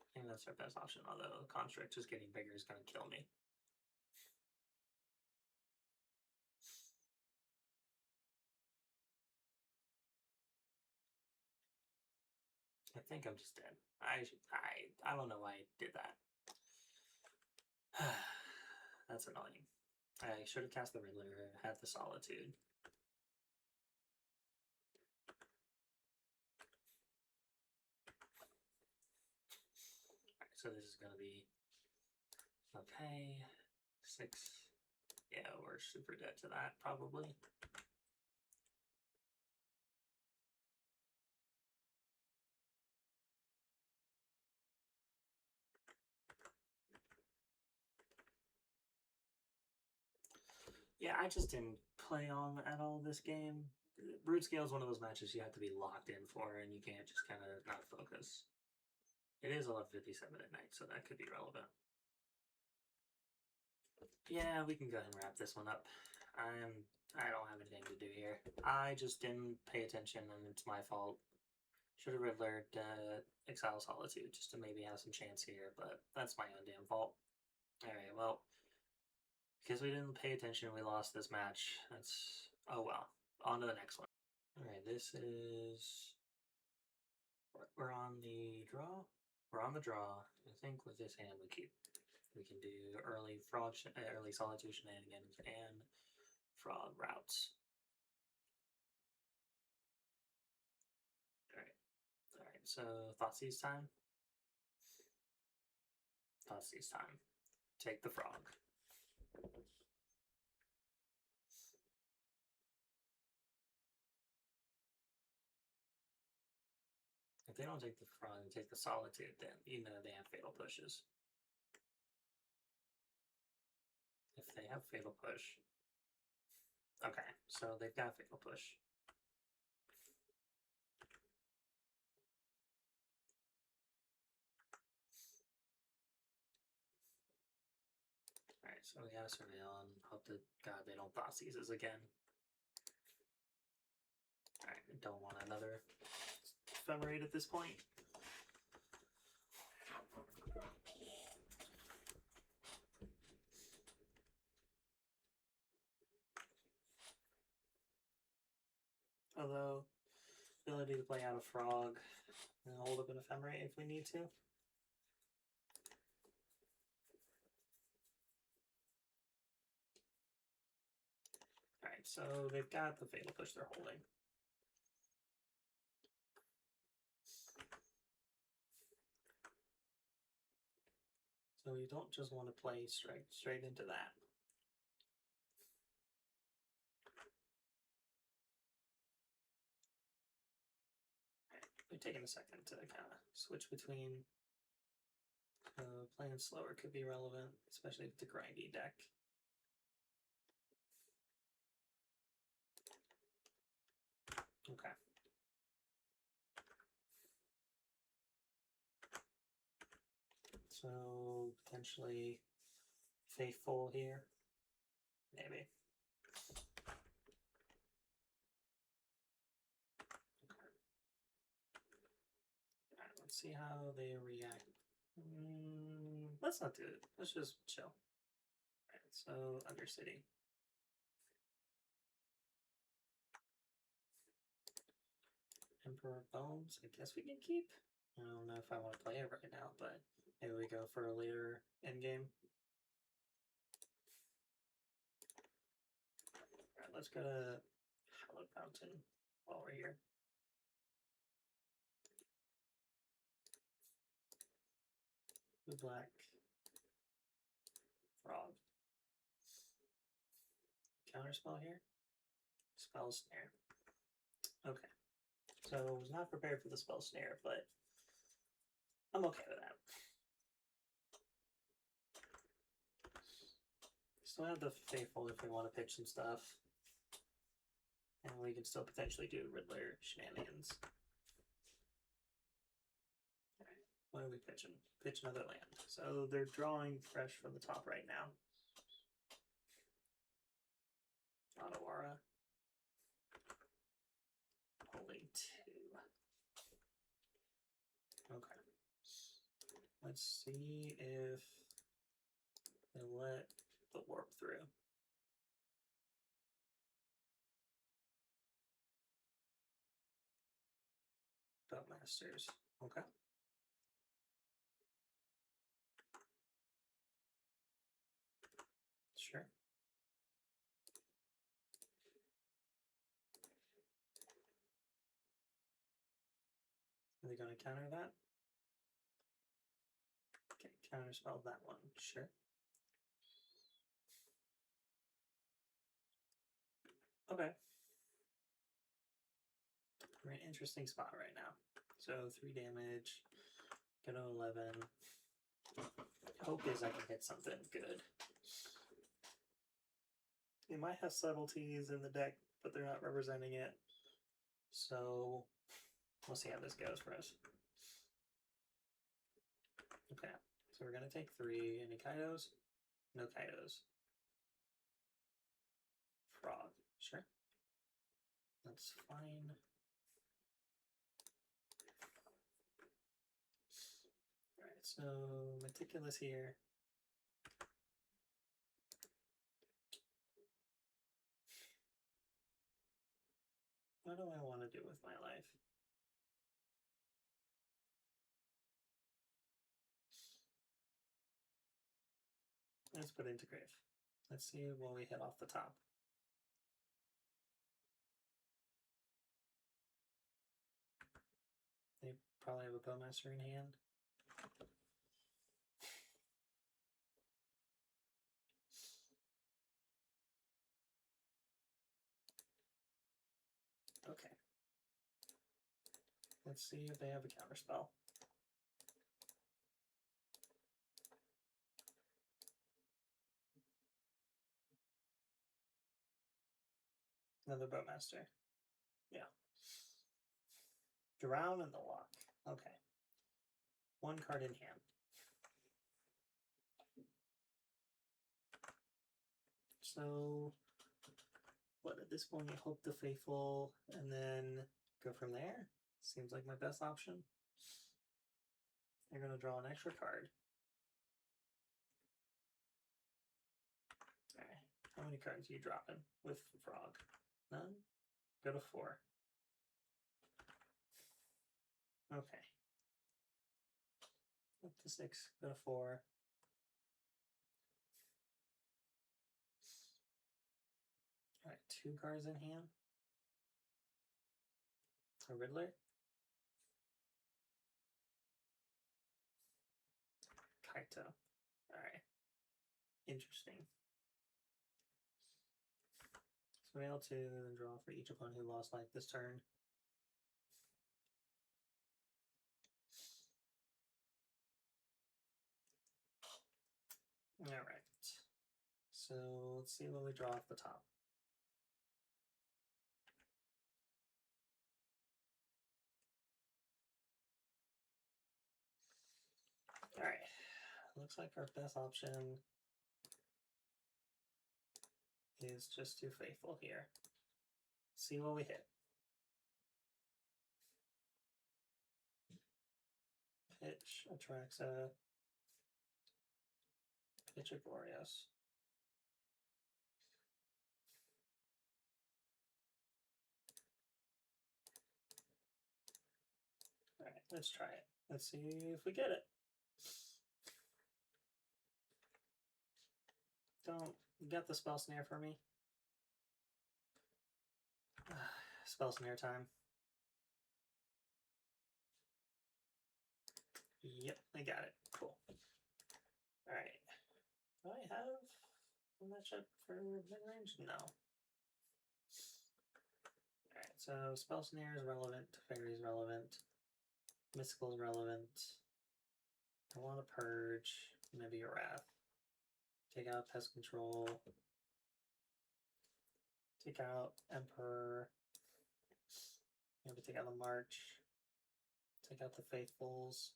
A: I think that's our best option, although the construct just getting bigger is going to kill me. I think I'm just dead. I don't know why I did that. That's annoying. I should have cast the Riddler, had the Solitude. Alright, so this is going to be okay. 6. Yeah, we're super dead to that, probably. Yeah, I just didn't play on at all this game. Broodscale is one of those matches you have to be locked in for, and you can't just kind of not focus. It is 11:57 at night, so that could be relevant. Yeah, we can go ahead and wrap this one up. I don't have anything to do here. I just didn't pay attention, and it's my fault. Should have Riddler Exile Solitude just to maybe have some chance here, but that's my own damn fault. Alright, well, because we didn't pay attention, we lost this match. That's, oh well. On to the next one. Alright, this is, we're on the draw? We're on the draw. I think with this hand we can do early early Solitude shenanigans and fraud routes. Alright, so Thoughtseize time. Thoughtseize time. Take the frog. If they don't take the frog and take the Solitude, then you know they have fatal pushes. If they have fatal push. Okay, so they've got fatal push. Alright, so we gotta surveil and hope to God they don't Thoughtseize us again. Alright, don't want another Ephemerate at this point. Although, ability to play out a frog and hold up an Ephemerate if we need to. Alright, so they've got the fatal push they're holding. So you don't just want to play straight into that. We're taking a second to kind of switch between playing slower could be relevant, especially with the grindy deck. Okay. So potentially Faithful here. Maybe. Alright, let's see how they react. Let's not do it. Let's just chill. Alright, so Undercity. Emperor Bones, I guess we can keep. I don't know if I want to play it right now, but maybe we go for a later endgame. Alright, let's go to Hallowed Fountain while we're here. Blue black. Frog. Counterspell here. Spell Snare. Okay. So I was not prepared for the Spell Snare, but I'm okay with that. Still have the Faithful if we want to pitch some stuff. And we can still potentially do Riddler shenanigans. Alright, what are we pitching? Pitch another land. So they're drawing fresh from the top right now. Otawara. Only 2. Okay. Let's see if they let the warp through. Masters. Okay. Sure. Are they going to counter that? Okay, counterspell that one. Sure. Okay. We're in an interesting spot right now. So 3 damage. Go to 11. Hope is I can hit something good. They might have subtleties in the deck, but they're not representing it. So we'll see how this goes for us. Okay, so we're gonna take 3. Any Kaidos? No Kaidos. Frog, sure. That's fine. Alright, so Meticulous here. What do I want to do with my life? Let's put into Grave. Let's see what we hit off the top. They probably have a Bowmaster in hand. Okay. Let's see if they have a counterspell. Another Bowmaster. Yeah. Drown and the lock. Okay. 1 card in hand. So, what at this point, Hope the Faithful, and then go from there? Seems like my best option. They're going to draw an extra card. Alright, how many cards are you dropping with Frog? None? Go to 4. Okay. Up to 6, go to 4. Alright, 2 cards in hand. A Riddler. Kaito. Alright. Interesting. So fail to draw for each opponent who lost life this turn. Alright. So let's see what we draw off the top. Alright. Looks like our best option is just too faithful here. See what we hit. Pitch, Atraxa, pitch a Glorious. Alright, let's try it. Let's see if we get it. Don't get the spell snare for me. Spell snare time. Yep, I got it. Cool. Alright. Do I have a matchup for mid-range? No. Alright, so spell snare is relevant, fairy is relevant, mystical is relevant. I want to purge, maybe a wrath. Take out pest control. Take out Emperor. Maybe take out the March. Take out the Faithfuls.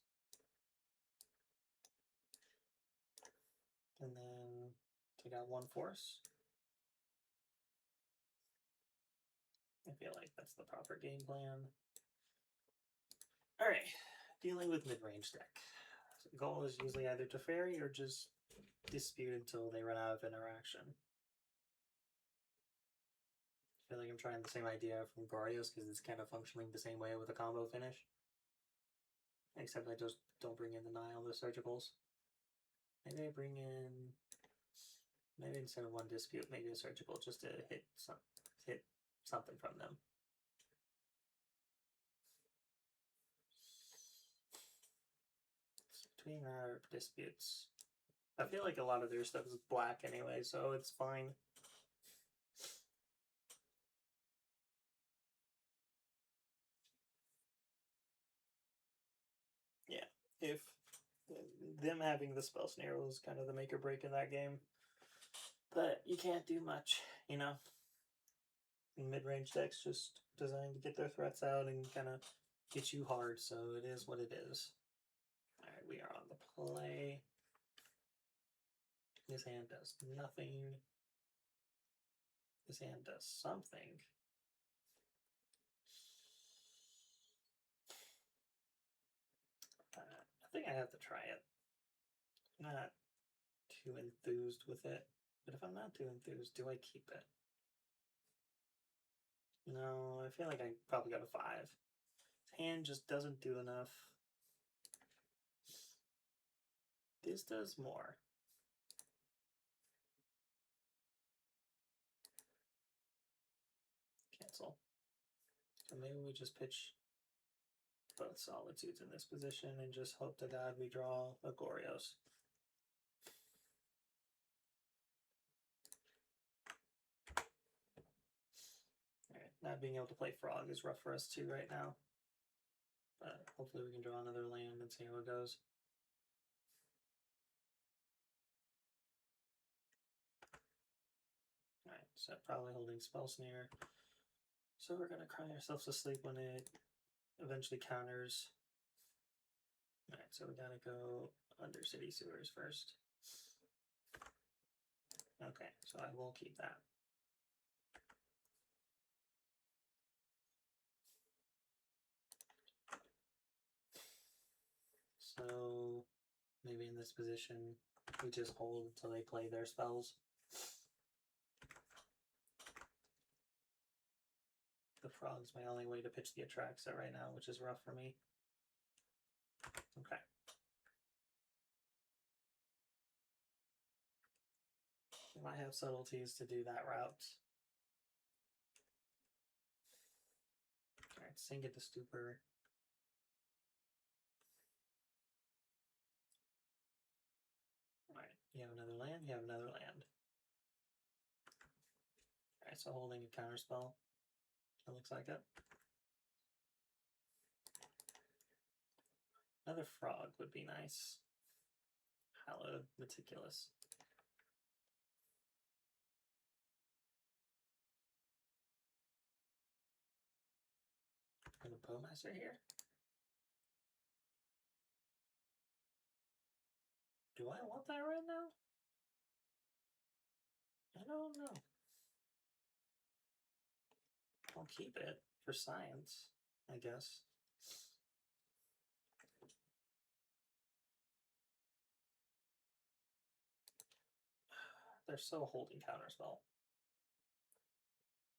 A: And then take out one force. I feel like that's the proper game plan. Alright, dealing with mid-range deck. So goal is usually either to fairy or just dispute until they run out of interaction. I feel like I'm trying the same idea from Goryo's because it's kind of functioning the same way with a combo finish. Except I just don't bring in the Nile, the surgicals. Maybe I bring in, maybe instead of one dispute, maybe a surgical just to hit something from them. Between our disputes. I feel like a lot of their stuff is black anyway, so it's fine. Yeah, if them having the spell snare was kind of the make or break in that game. But you can't do much, you know? Mid-range decks just designed to get their threats out and kind of get you hard, so it is what it is. Alright, we are on the play. This hand does nothing. This hand does something. I think I have to try it. I'm not too enthused with it. But if I'm not too enthused, do I keep it? No, I feel like I probably got a 5. This hand just doesn't do enough. This does more. Cancel. So maybe we just pitch both Solitudes in this position and just hope to God we draw a Gorios. Alright, not being able to play Frog is rough for us too right now. But hopefully we can draw another land and see how it goes. Alright, so probably holding Spell Snare. So we're gonna cry ourselves to sleep when it eventually counters. Alright, so we gotta go under City Sewers first. Okay, so I will keep that. So maybe in this position we just hold until they play their spells. The Frog's my only way to pitch the Atraxa right now, which is rough for me. Okay. We might have subtleties to do that route. Alright, sink it to Stupor. Alright, you have another land, you have another land. Alright, so holding a counterspell. It looks like it. Another frog would be nice. Hallowed Meticulous. And a Bowmaster here? Do I want that right now? I don't know. I'll keep it for science, I guess. They're still holding counterspell.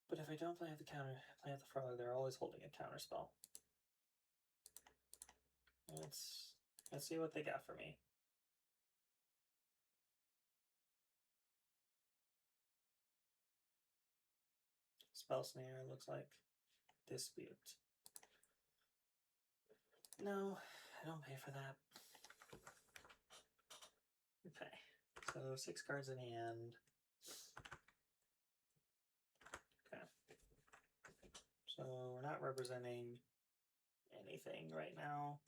A: But if I don't play the frog, they're always holding a counterspell. Let's see what they got for me. Spell snare looks like dispute. No, I don't pay for that. Okay, so 6 cards in hand. Okay. So we're not representing anything right now.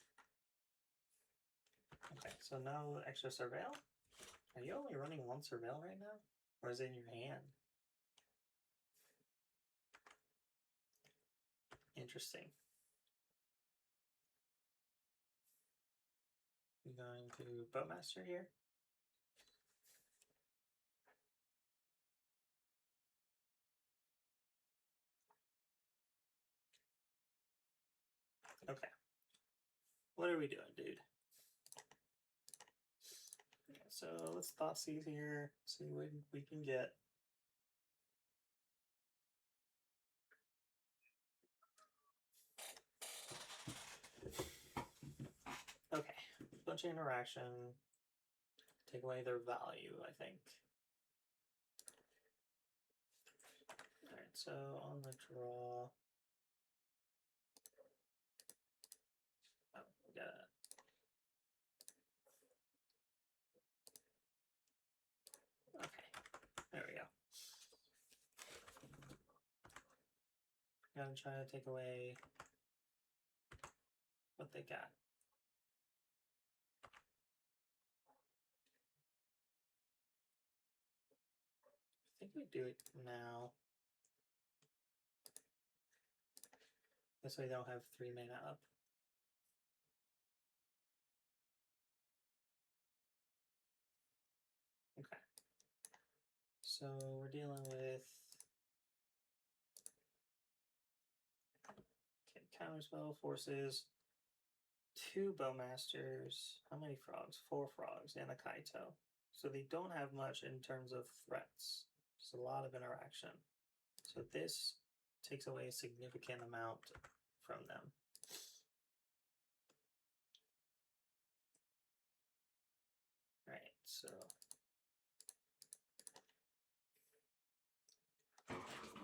A: Okay, so no extra surveil? Are you only running 1 surveil right now? Or is it in your hand? Interesting. I'm going to Bowmaster here. Okay. What are we doing, dude? Yeah, so let's Thoughtseize here, see what we can get. Okay, bunch of interaction. Take away their value, I think. Alright, so on the draw. Oh, we got it. Okay, there we go. Gotta try to take away what they got. I think we do it now. This way they don't have 3 mana up. Okay. So we're dealing with counterspell forces, 2 Bowmasters. How many frogs? 4 frogs and a Kaito. So they don't have much in terms of threats. Just a lot of interaction. So this takes away a significant amount from them. Alright, so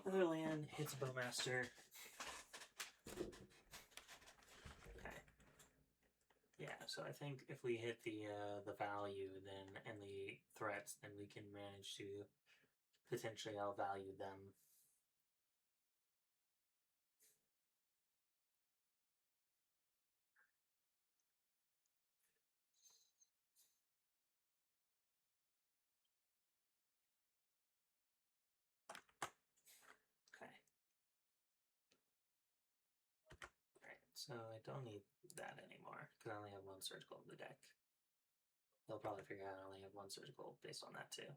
A: another land hits Bowmaster. Okay. Yeah, so I think if we hit the value then and the threats, then we can manage to potentially outvalue them. So I don't need that anymore because I only have 1 surgical in the deck. They'll probably figure out I only have 1 surgical based on that too.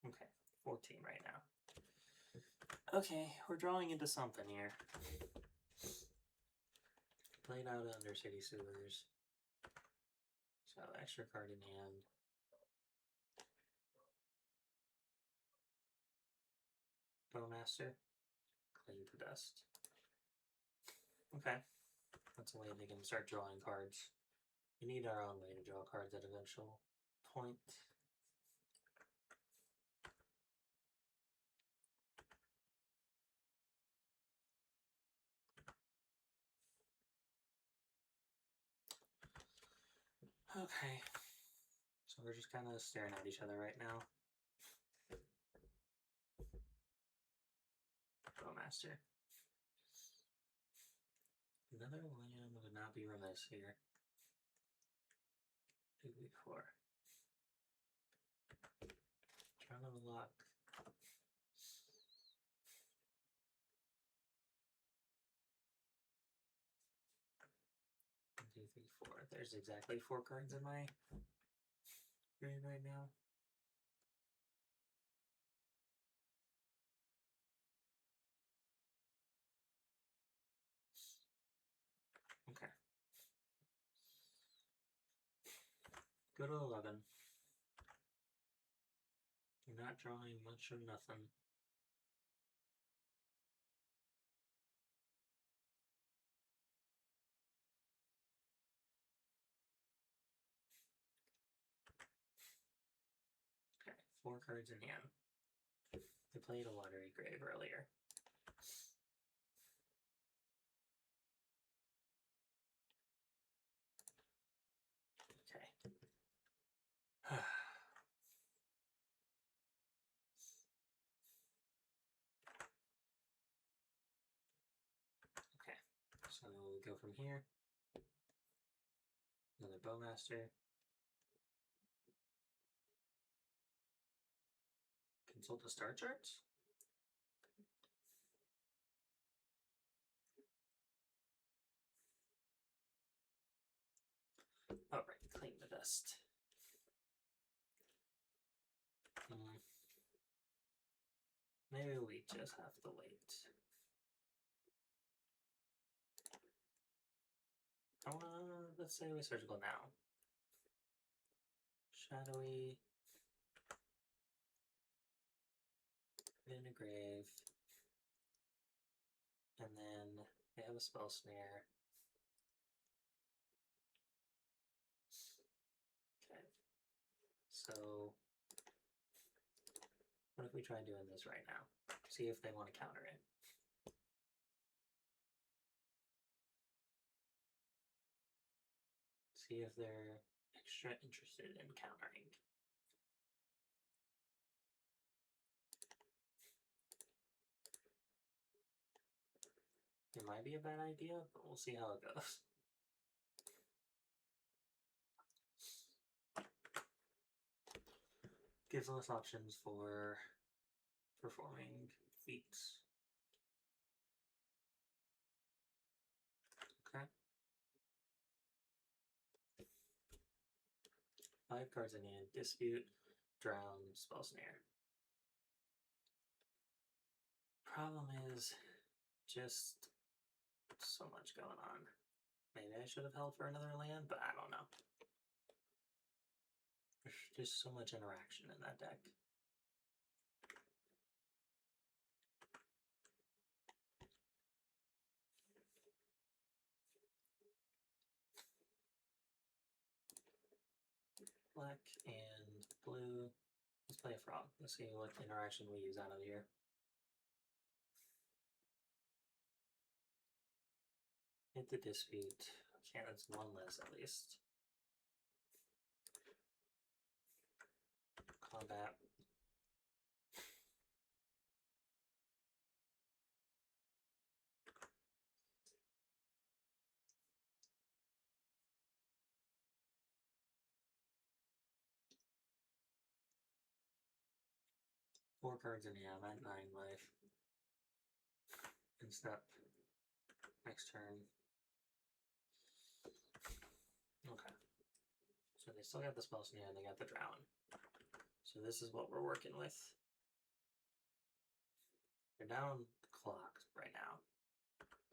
A: Okay, 14 right now. Okay, we're drawing into something here. Played out Undercity Sewers. So extra card in hand. Bowmaster. Clean to dust. Okay. That's a way they can start drawing cards. We need our own way to draw cards at eventual point. Okay. So we're just kind of staring at each other right now. Bowmaster. Another land would not be remiss here. 2v4. Trying to unlock. 1, 2, 3, 4. There's exactly 4 cards in my grade right now. Go to 11. You're not drawing much of nothing. Okay, 4 cards in hand. They played a Watery Grave earlier. Okay. Okay, so we go from here. Another Bowmaster. Consult the star charts? Alright, clean the dust. Maybe we just have to wait. Let's say we surgical now. Shadowy. In a grave. And then they have a spell snare. Okay. So what if we try doing this right now? See if they want to counter it. See if they're extra interested in countering. It might be a bad idea, but we'll see how it goes. Gives us options for performing feats. Okay. 5 cards in hand. Dispute, Drown, Spell Snare. Problem is just so much going on. Maybe I should have held for another land, but I don't know. There's just so much interaction in that deck. Black and blue. Let's play a frog. Let's see what interaction we use out of here. Hit the dispute. Okay, that's 1 less at least. Combat. Four cards in hand, I'm at 9 life. And step. Next turn. Okay. So they still got the spell snare and they got the drown. So this is what we're working with. They're down the clock right now.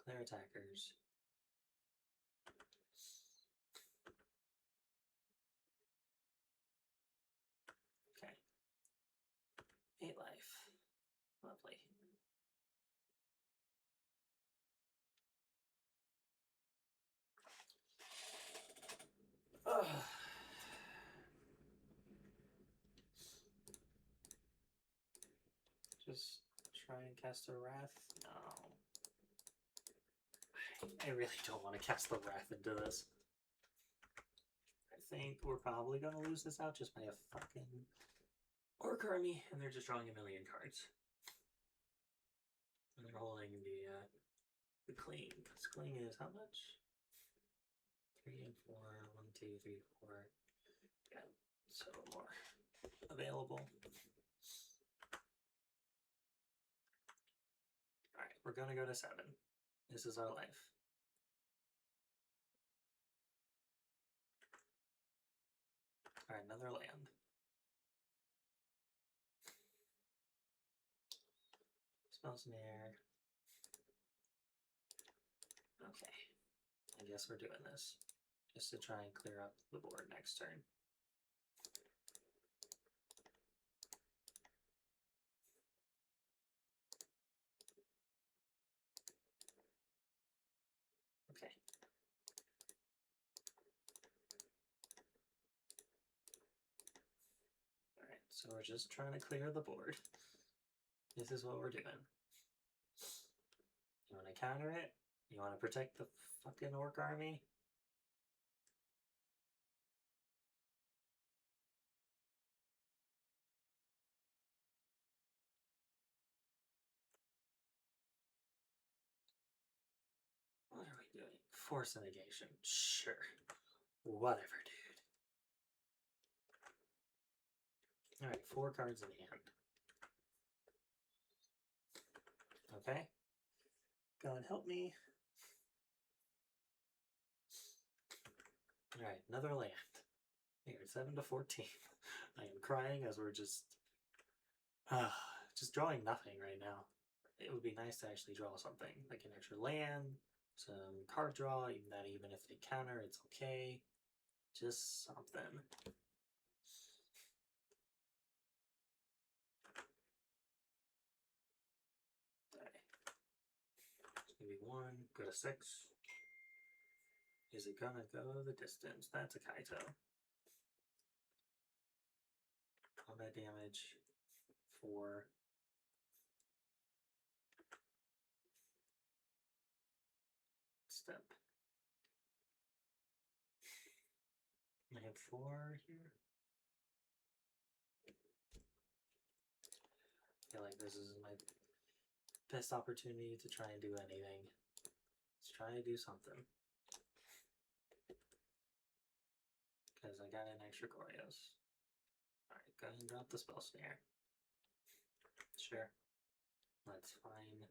A: Clear attackers. Okay. 8 life. Lovely. Ugh. Just try and cast a Wrath? No. I really don't want to cast the Wrath into this. I think we're probably going to lose this out just by a fucking Orc army, and they're just drawing a million cards. And they're holding the cling. This cling is how much? 3 and 4. 1, 2, 3, 4. Yeah, so more available. Alright, we're gonna go to 7. This is our life. Alright, another land. Spell snare. Okay. I guess we're doing this. Just to try and clear up the board next turn. So we're just trying to clear the board. This is what we're doing. You want to counter it? You want to protect the fucking orc army? What are we doing? Force negation. Sure. Whatever, dude. Alright, 4 cards in hand. Okay. God help me. Alright, another land. Here, 7 to 14. I am crying as we're just drawing nothing right now. It would be nice to actually draw something, like an extra land, some card draw, even if they counter, it's okay. Just something. Okay. Maybe 1, go to 6. Is it gonna go the distance? That's a Kaito. Combat damage 4. Step. I have 4 here. I feel like this is my best opportunity to try and do anything. Let's try to do something. Because I got an extra Goryos. Alright, go ahead and drop the spell snare. Sure. That's fine.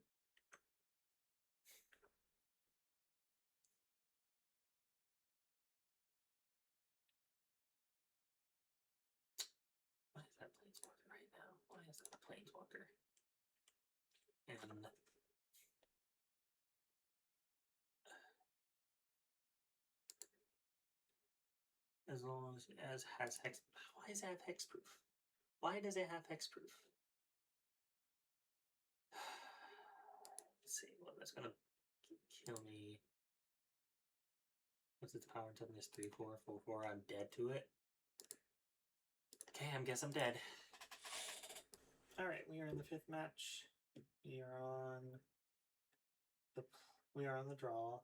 A: Why is that Planeswalker right now? Why is that a Planeswalker? And as long as has hex. Why does it have hexproof? Why does it have hexproof? Let's see. Well, that's gonna kill me. What's its power and toughness? 3, 4, 4, 4. I'm dead to it. Okay, I guess I'm dead. Alright, we are in the 5th match. We are on the draw.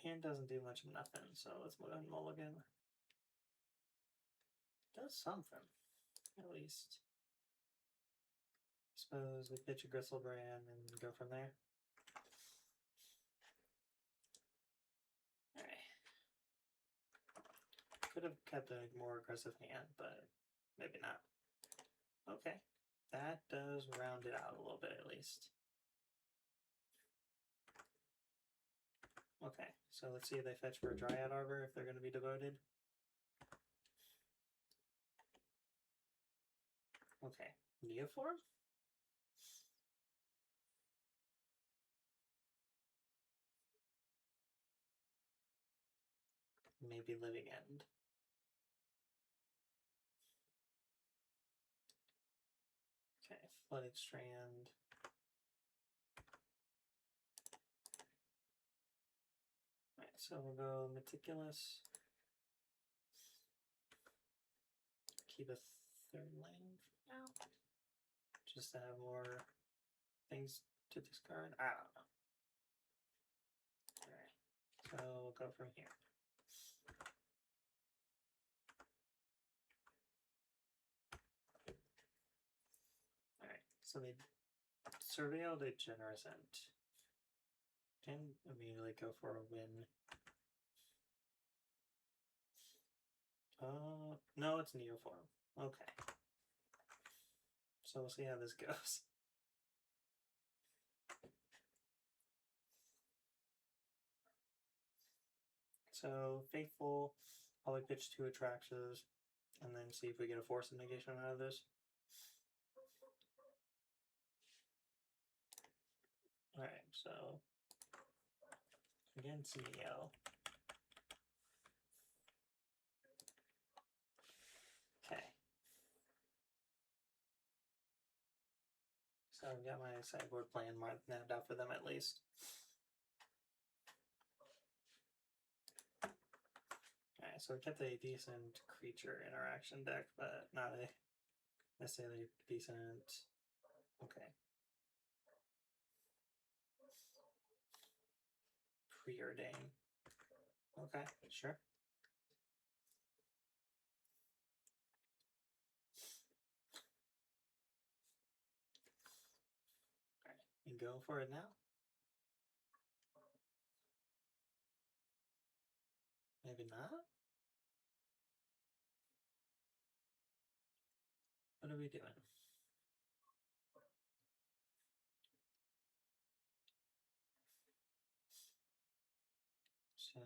A: Hand doesn't do much of nothing, so let's go ahead and mulligan. Does something, at least. Suppose we pitch a Gristlebrand and go from there. Alright. Could have kept a more aggressive hand, but maybe not. Okay. That does round it out a little bit, at least. Okay, so let's see if they fetch for a Dryad Arbor if they're going to be devoted. Okay, Neoform? Maybe Living End. Okay, Flooded Strand. Alright, so we'll go Meticulous. Keep a 3rd land for now. Just to have more things to discard. I don't know. Alright, so we'll go from here. Alright, so they surveilled a Generous End. And immediately go for a win. No, it's Neoform. Okay. So we'll see how this goes. So Faithful, probably pitch 2 Atraxas, and then see if we get a Force of Negation out of this. Alright, so against Neo. Okay. So I've got my sideboard plan mapped out for them at least. Alright, so we kept a decent creature interaction deck, but not a necessarily decent. Okay. Preordain. Okay, sure. Alright, you go for it now? Maybe not? What are we doing? So,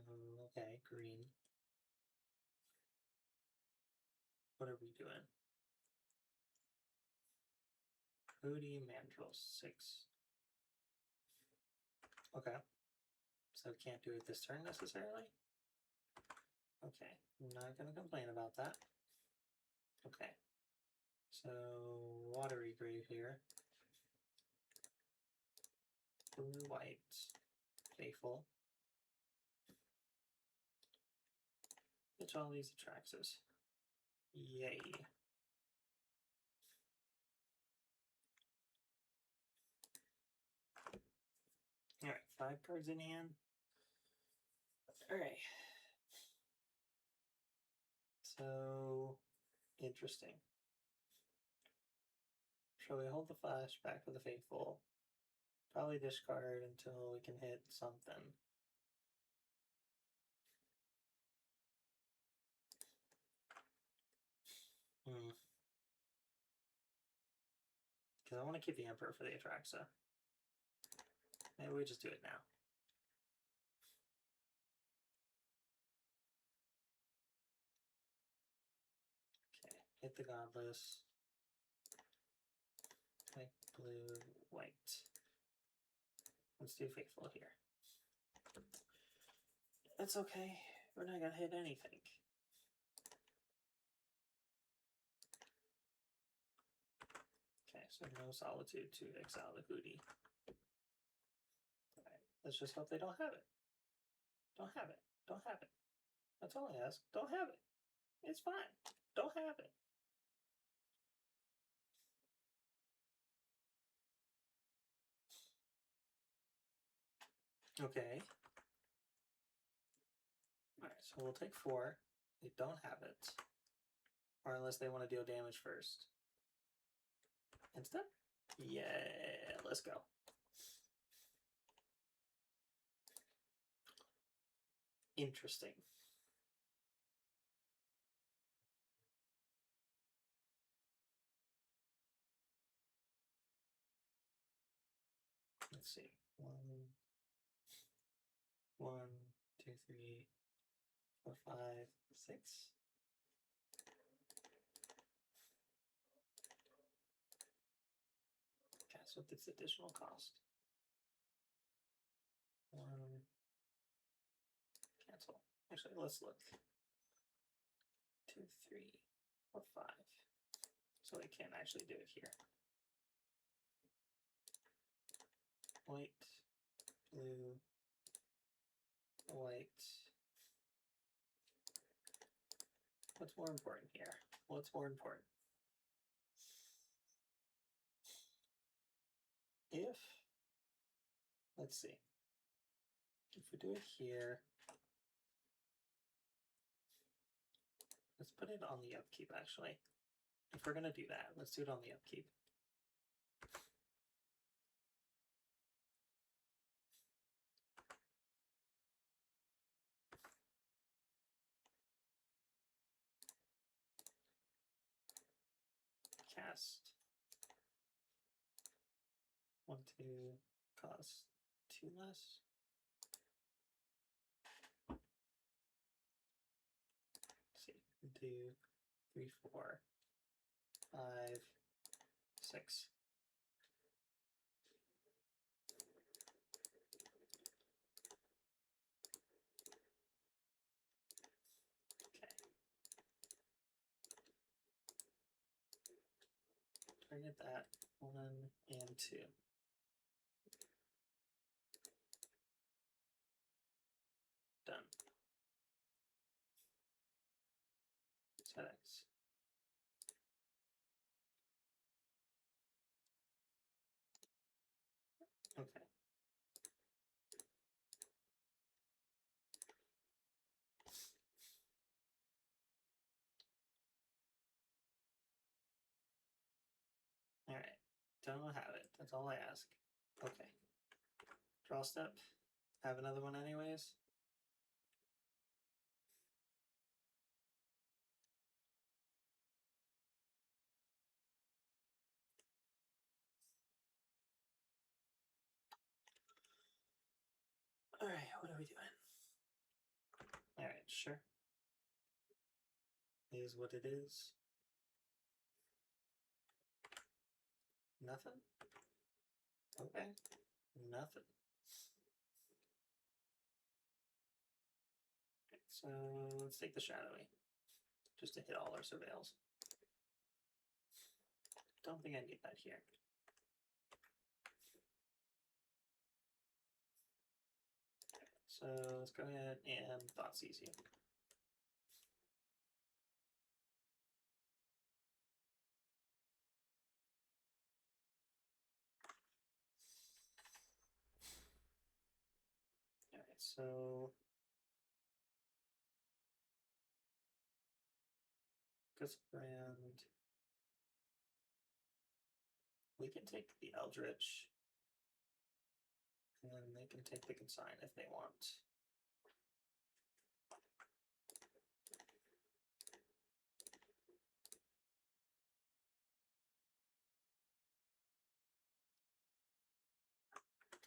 A: okay, green. What are we doing? Cody Mandrill 6. Okay. So can't do it this turn necessarily? Okay, I'm not gonna complain about that. Okay. So watery grave here. Blue, white, playful. Pitch all these Atraxas. Yay. Alright, 5 cards in hand. Alright. So interesting. Shall we hold the flash back for the faithful? Probably discard until we can hit something. Because I want to keep the Emperor for the Atraxa. Maybe we just do it now. Okay, hit the Godless. Make blue, white. Let's do faithful here. That's okay. We're not gonna hit anything. Okay, so no solitude to exile the Hootie. Alright, let's just hope they don't have it. Don't have it. Don't have it. That's all I ask. Don't have it. It's fine. Don't have it. Okay. Alright, so we'll take 4. They don't have it. Or unless they want to deal damage first. Instant? Yeah, let's go. Interesting. Let's see. 1, 2, 3, 4, 5, 6. Cast with its additional cost. 1. Cancel. Actually, let's look. 2, 3, 4, 5. So we can't actually do it here. White, blue, white. What's more important here? What's more important? If, let's see, if we do it here, let's put it on the upkeep actually. If we're gonna do that, let's do it on the upkeep. Cast. 1, 2, cost 2 less. Let's see, 2, 3, 4, 5, 6. Okay. Target that 1 and 2. Done. FedEx. Okay. Alright. Don't have it. That's all I ask. Okay. Draw step. Have another one anyways. Alright, what are we doing? Alright, sure. Is what it is. Nothing? Okay. Nothing. So let's take the shadowy. Just to hit all our surveils. Don't think I need that here. So let's go ahead and thought seize you. Alright, so Gus Brand. We can take the Eldritch. And then they can take the consign if they want.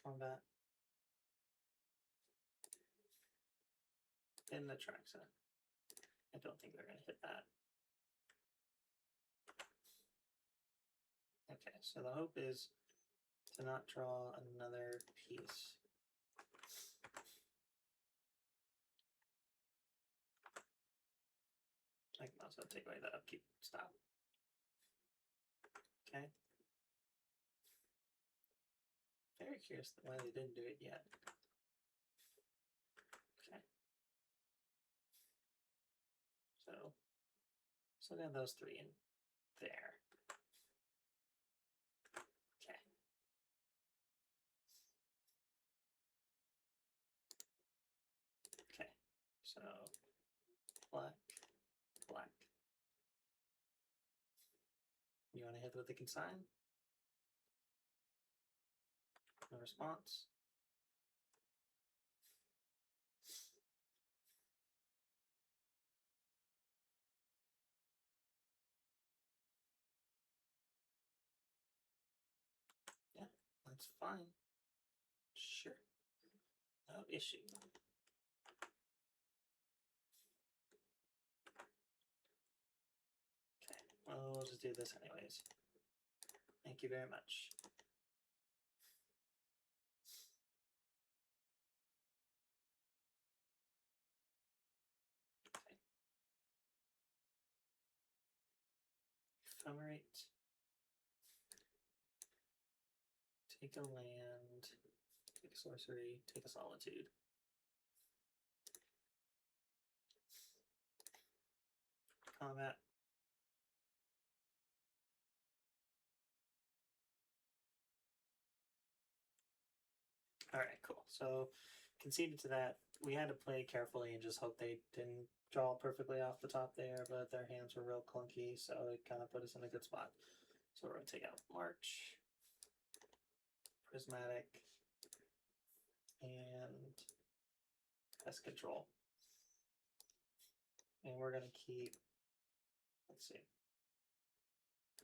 A: Combat. In the Atraxa. I don't think they're going to hit that. Okay, so the hope is to not draw another piece. I can also take away that upkeep. Stop. Okay. Very curious why they didn't do it yet. Okay. So still got those three in there. Okay. Okay. So black, black. You want to hit with the consign? No response. Yeah, that's fine. Sure. No issue. Okay, well, we'll just do this anyways. Thank you very much. Okay. Ephemerate. Take a land. Take a sorcery. Take a solitude. Combat. Alright, cool. So conceded to that. We had to play carefully and just hope they didn't draw perfectly off the top there, but their hands were real clunky, so it kind of put us in a good spot. So we're going to take out March, Prismatic, and Pest Control. And we're going to keep, let's see,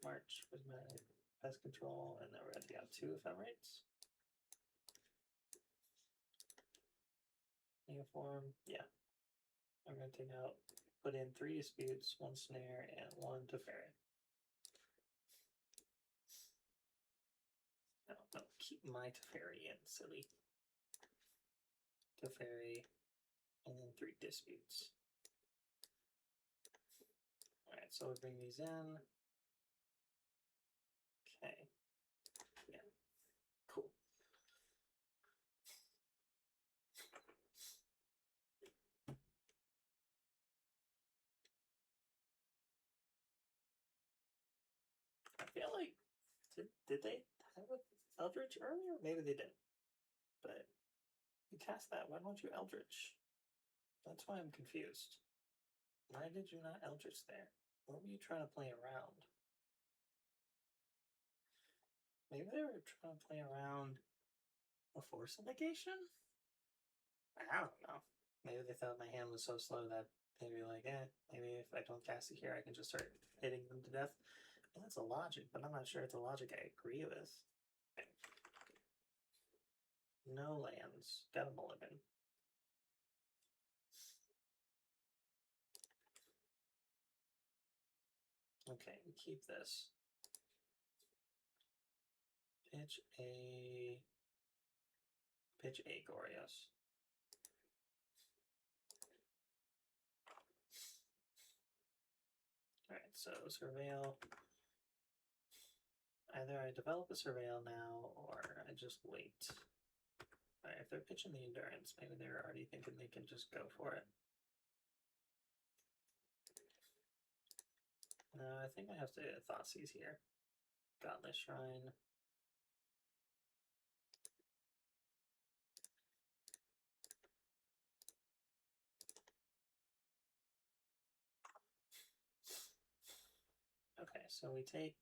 A: March, Prismatic, Pest Control, and then we're going to take out 2 Ephemerates. Neoform, yeah. I'm going to take out, put in 3 Disputes, 1 Snare, and 1 Teferi. No, keep my Teferi in, silly. Teferi, and then 3 Disputes. Alright, so we'll bring these in. Okay. Yeah. Cool. Did they have Eldritch earlier? Maybe they didn't. But you cast that. Why don't you Eldritch? That's why I'm confused. Why did you not Eldritch there? What were you trying to play around? Maybe they were trying to play around a force negation? I don't know. Maybe they thought my hand was so slow that they'd be like, maybe if I don't cast it here, I can just start hitting them to death. Well, that's a logic, but I'm not sure it's a logic I agree with. Okay. No lands. Got a mulligan. Okay, we keep this. Pitch a Goryos. Alright, so Surveil. Either I develop a Surveil now, or I just wait. Alright, if they're pitching the Endurance, maybe they're already thinking they can just go for it. No, I think I have to Thoughtseize here. Godless Shrine. Okay, so we take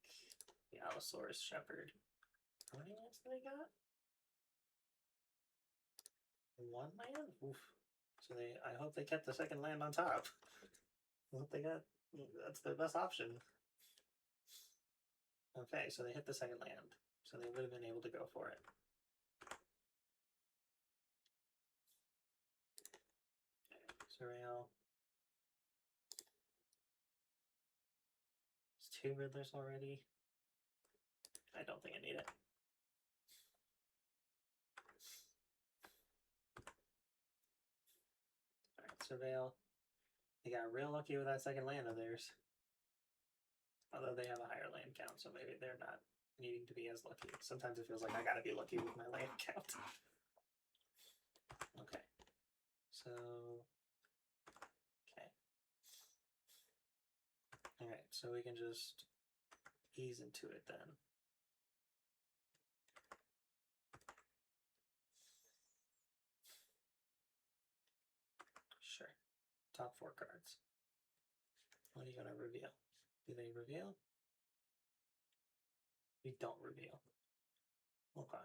A: the Allosaurus Shepherd. How many lands do they got? 1 land? Oof. So I hope they kept the second land on top. I hope they got, that's their best option. Okay, so they hit the second land. So they would have been able to go for it. Surreal. It's 2 Riddlers already. I don't think I need it. Alright, Surveil. They got real lucky with that second land of theirs. Although they have a higher land count, so maybe they're not needing to be as lucky. Sometimes it feels like I gotta be lucky with my land count. Okay. So... Okay. Alright, so we can just ease into it then. Sure. Top 4 cards. What are you gonna reveal? Do they reveal? We don't reveal. Okay.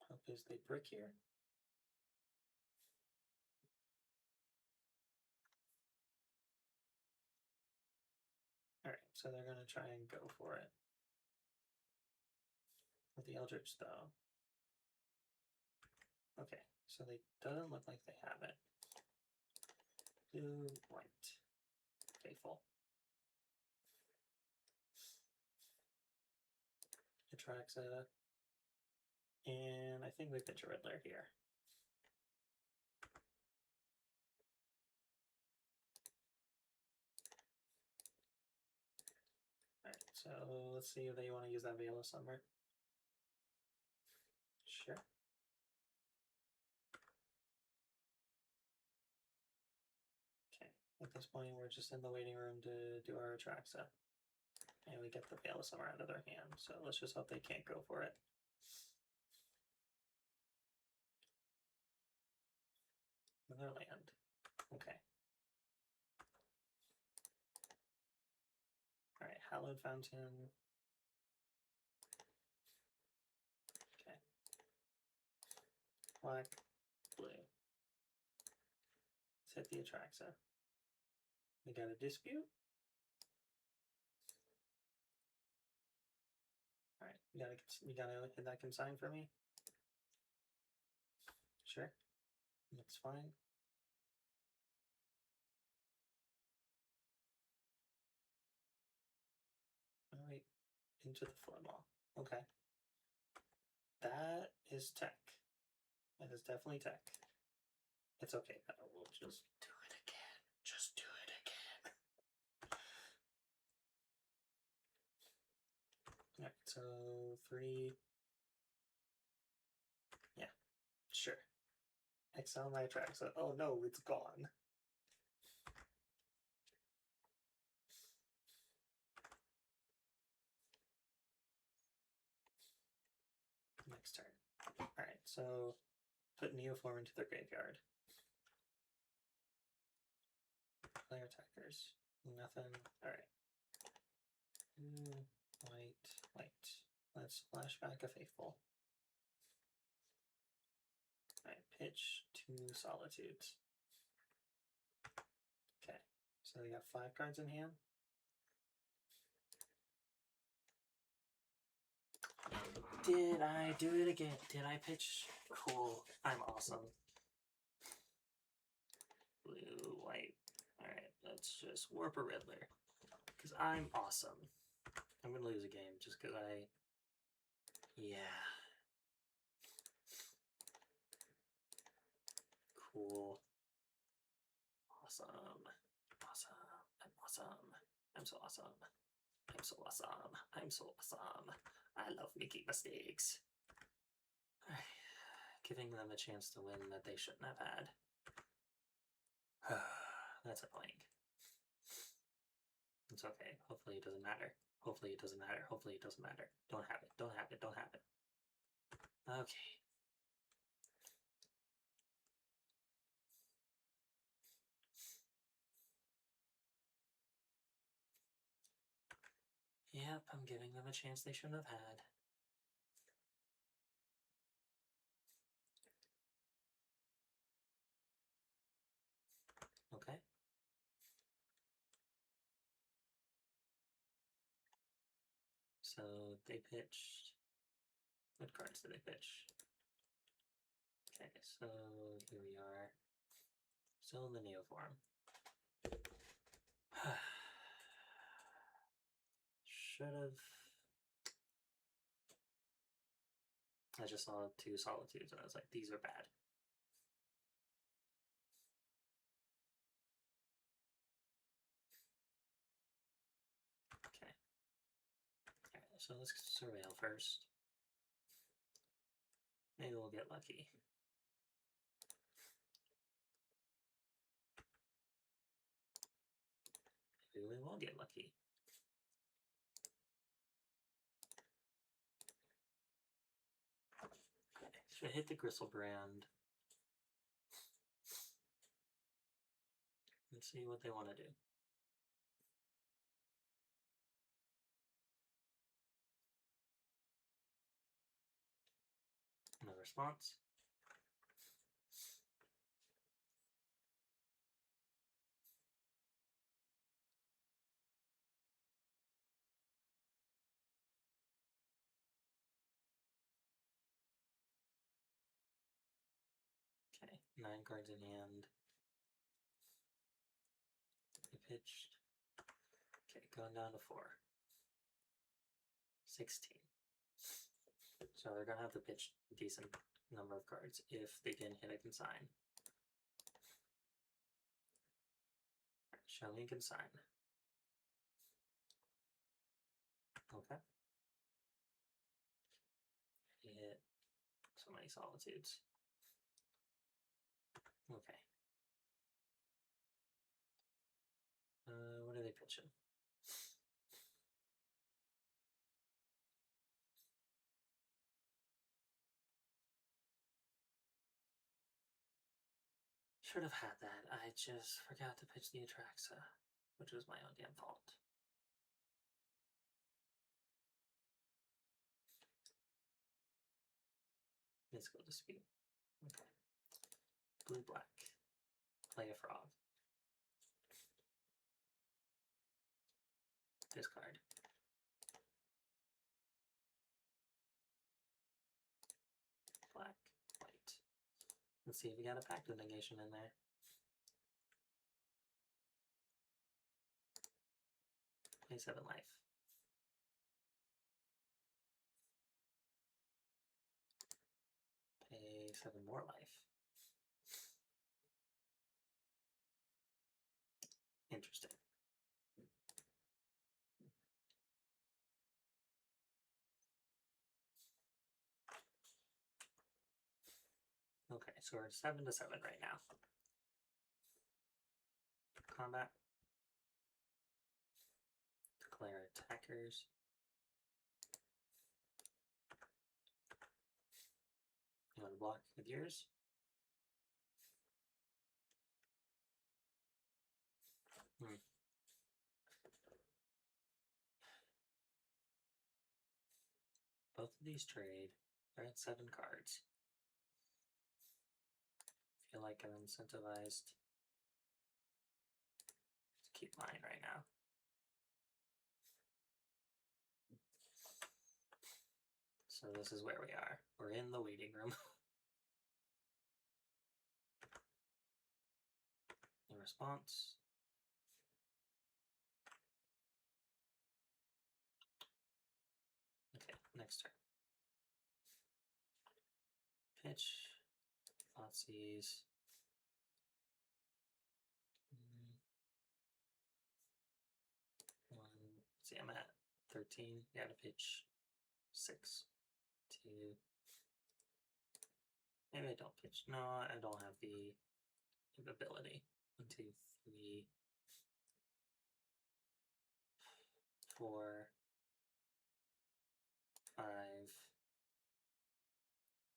A: Hope is they brick here. Alright, so they're gonna try and go for it. With the Eldritch though. Okay, so they doesn't look like they have it. Blue, white. Faithful. Atraxa. And I think we pitch a Riddler here. Alright, so let's see if they want to use that Veil of Summer. Sure. Okay, at this point we're just in the waiting room to do our Atraxa. And we get the Veil of Summer out of their hand, so let's just hope they can't go for it. Another land. Okay. Alright, Hallowed Fountain. Okay. Black, blue. Let's hit the Atraxa. We got a Dispute. Alright, you gotta hit that consign for me? Sure. That's fine. Alright, into the flood wall. Okay. That is tech. That is definitely tech. It's okay, we'll just do it again. Just do it again. Alright, so 3. Yeah, sure. Exile my Atraxa. Oh no, it's gone. next turn. Alright, so put Neoform into their graveyard. Player attackers. Nothing. Alright. White. Let's flashback a faithful. Alright, pitch 2 solitudes. Okay, so they got 5 cards in hand. Did I do it again? Did I pitch? Cool. I'm awesome. Blue, white. Alright, let's just warp a Riddler. Because I'm awesome. I'm going to lose a game just because I... Yeah. Cool. Awesome. I'm awesome. I'm so awesome. I'm so awesome. I'm so awesome. I love making mistakes. Giving them a chance to win that they shouldn't have had. That's annoying. It's okay. Hopefully it doesn't matter. Hopefully it doesn't matter. Hopefully it doesn't matter. Don't have it. Don't have it. Don't have it. Okay. Yep, I'm giving them a chance they shouldn't have had. Okay. So they pitched. What cards did they pitch? Okay, so here we are. Still in the Neoform. Should have. I just saw 2 solitudes and I was like, these are bad. Okay. Alright, so let's surveil first. Maybe we'll get lucky. Maybe we won't get lucky. Okay, should hit the Gristlebrand. Let's see what they want to do. No response. Okay, 9 cards in hand. They pitched. Okay, going down to 4. 16. So they're gonna have to pitch a decent number of cards if they can hit a consign. Show me a consign. Okay. Hit so many solitudes. Okay. What are they pitching? Should have had that. I just forgot to pitch the Atraxa, which was my own damn fault. Mystical Dispute. Okay. Blue black. Play a frog. Discard. Black, white. Let's see if we got a Pact of Negation in there. Play 7 life. Pay 7 more life. Interesting. Okay, so we're 7 to 7 right now. Combat. Declare attackers. block with yours. Both of these trade. They're at 7 cards. I feel like I'm incentivized to keep mine right now. So this is where we are. We're in the waiting room. No response. Okay, next turn. Pitch. Thoughtseize. See, I'm at 13. You gotta pitch 6. 2. Maybe I don't pitch. No, I don't have the ability. 1, 2, 3, 4, 5,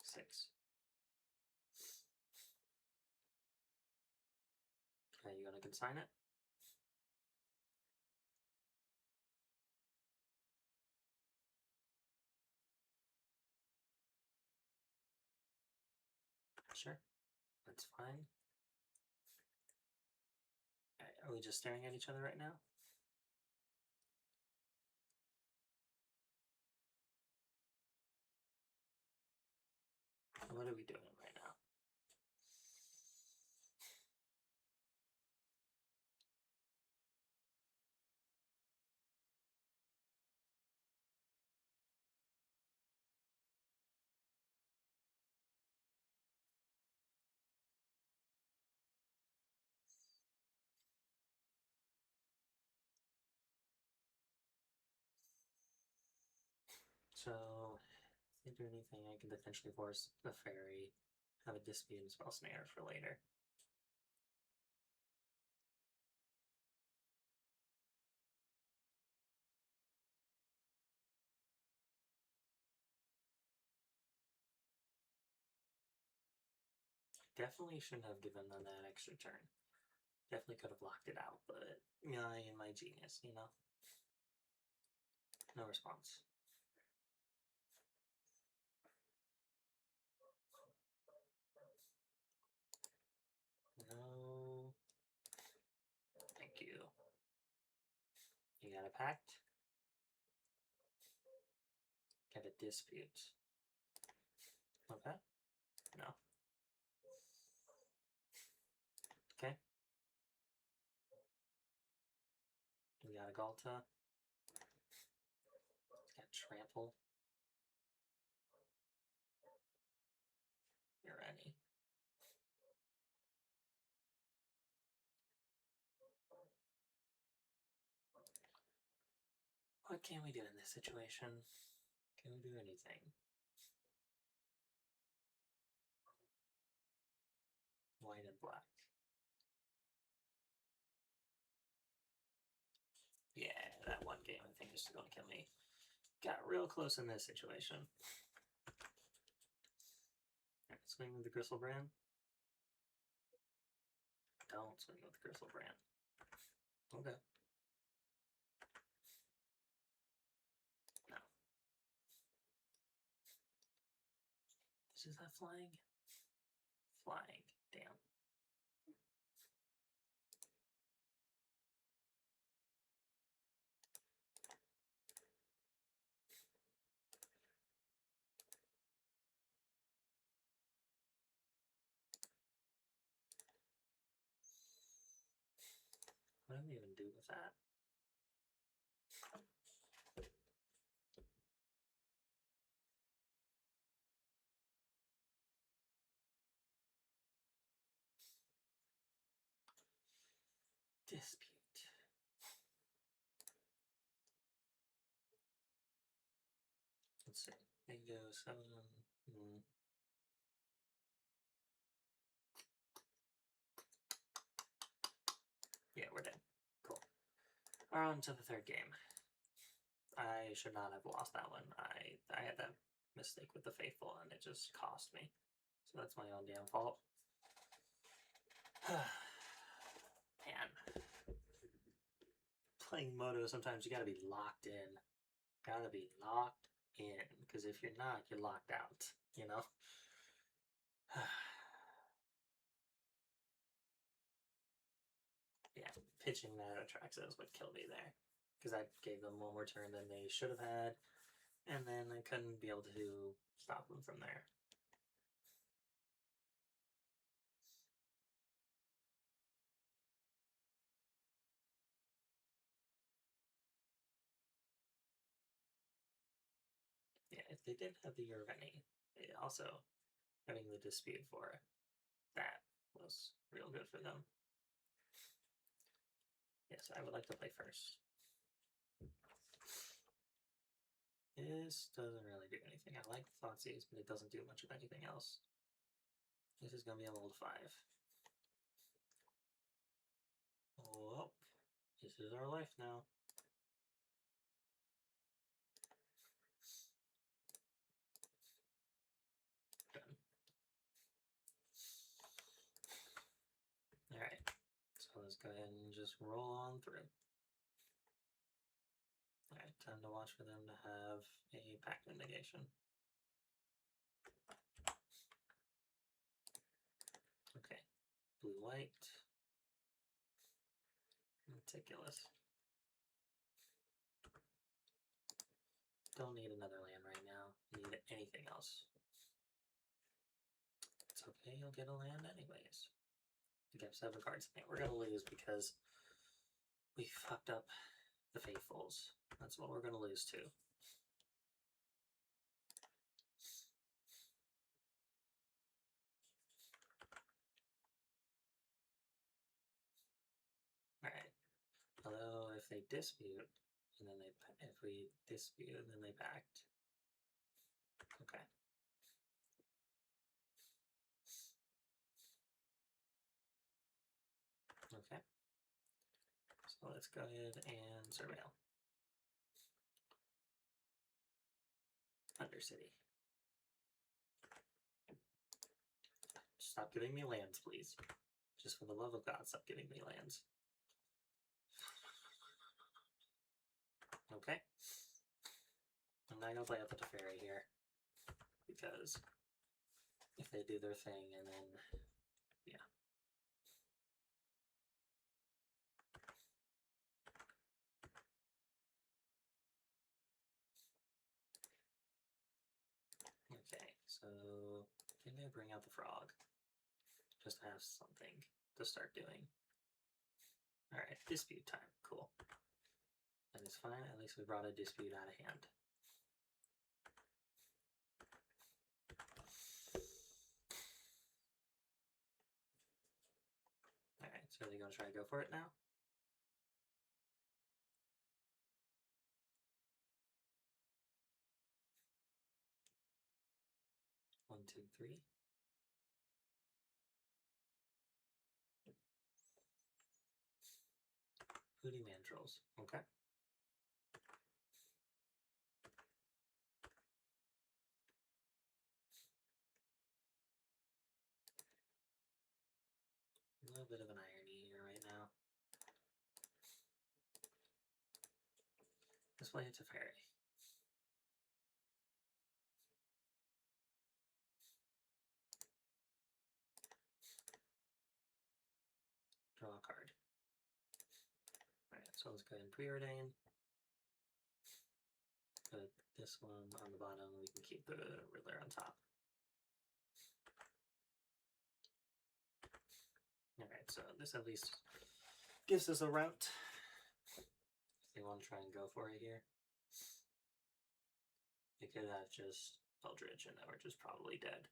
A: 6. Are you gonna consign it? Sure, that's fine. Right, are we just staring at each other right now? What are we doing right now? So, if they do anything, I can potentially force the fairy, have a dispute and spell snare for later. Definitely shouldn't have given them that extra turn. Definitely could have locked it out, but my genius, you know? No response. No. Thank you. You got a pact? Get a dispute. Okay. No. Okay. We got a Galta. It's got trample. You're any. What can we do in this situation? Can we do anything? White and black. Yeah, that one game I think is going to kill me. Got real close in this situation. Right, swing with the Gristlebrand. Don't swing with the Gristlebrand. Okay. No. Is that flying? Flying. Damn. What do we even do with that? Dispute. Let's see. They go 7. Yeah, we're dead. Cool. We're on to the third game. I should not have lost that one. I had that mistake with the Faithful, and it just cost me. So that's my own damn fault. Man. Playing Moto, sometimes you gotta be locked in. Gotta be locked in. Because if you're not, you're locked out. You know? Yeah, pitching that Atraxa is what killed me there. Because I gave them one more turn than they should have had. And then I couldn't be able to stop them from there. Yeah, if they did have the Yerveni, also having the dispute for it, that was real good for them. Yes, I would like to play first. This doesn't really do anything. I like Thoughtseize, but it doesn't do much of anything else. This is going to be a mold 5. Oh, this is our life now. Done. Alright, so let's go ahead and just roll on through. Alright, time to watch for them to have a pact negation. Okay, blue-white. Meticulous. Don't need another land right now. Need anything else. It's okay, you'll get a land anyways. You have 7 cards. We're gonna lose because we fucked up the Faithfuls. That's what we're gonna lose to. Alright. Although if they dispute, and then if we dispute, then they pact. Okay. Okay. So let's go ahead and surveil. Undercity. Stop giving me lands, please. Just for the love of God, stop giving me lands. Okay. I'm not gonna play up the Teferi here. Because if they do their thing and then, yeah. Okay, so can I bring out the frog? Just to have something to start doing. Alright, dispute time. Cool. That is fine. At least we brought a dispute out of hand. Alright, so they're going to try to go for it now? One, two, three. Hootie Mandrills. Okay. A little bit of an irony here right now. Let's play it to Fairy. Draw a card. Alright, so let's go ahead and preordain. Put this one on the bottom, we can keep the Riddler on top. Alright, so this at least gives us a route. If they want to try and go for it here. They could have just Eldritch and then we're just probably dead.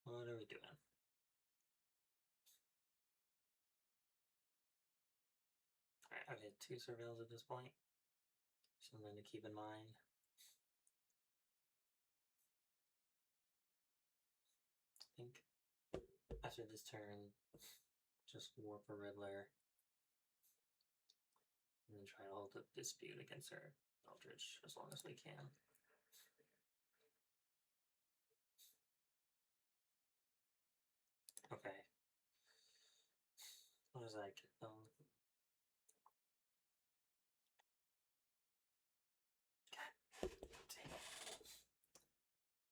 A: What are we doing? Alright, I've hit 2 surveils at this point. Something to keep in mind. After this turn, just warp a Riddler. And then try to hold the dispute against her Eldritch as long as we can. Okay. What does that get them? God damn it.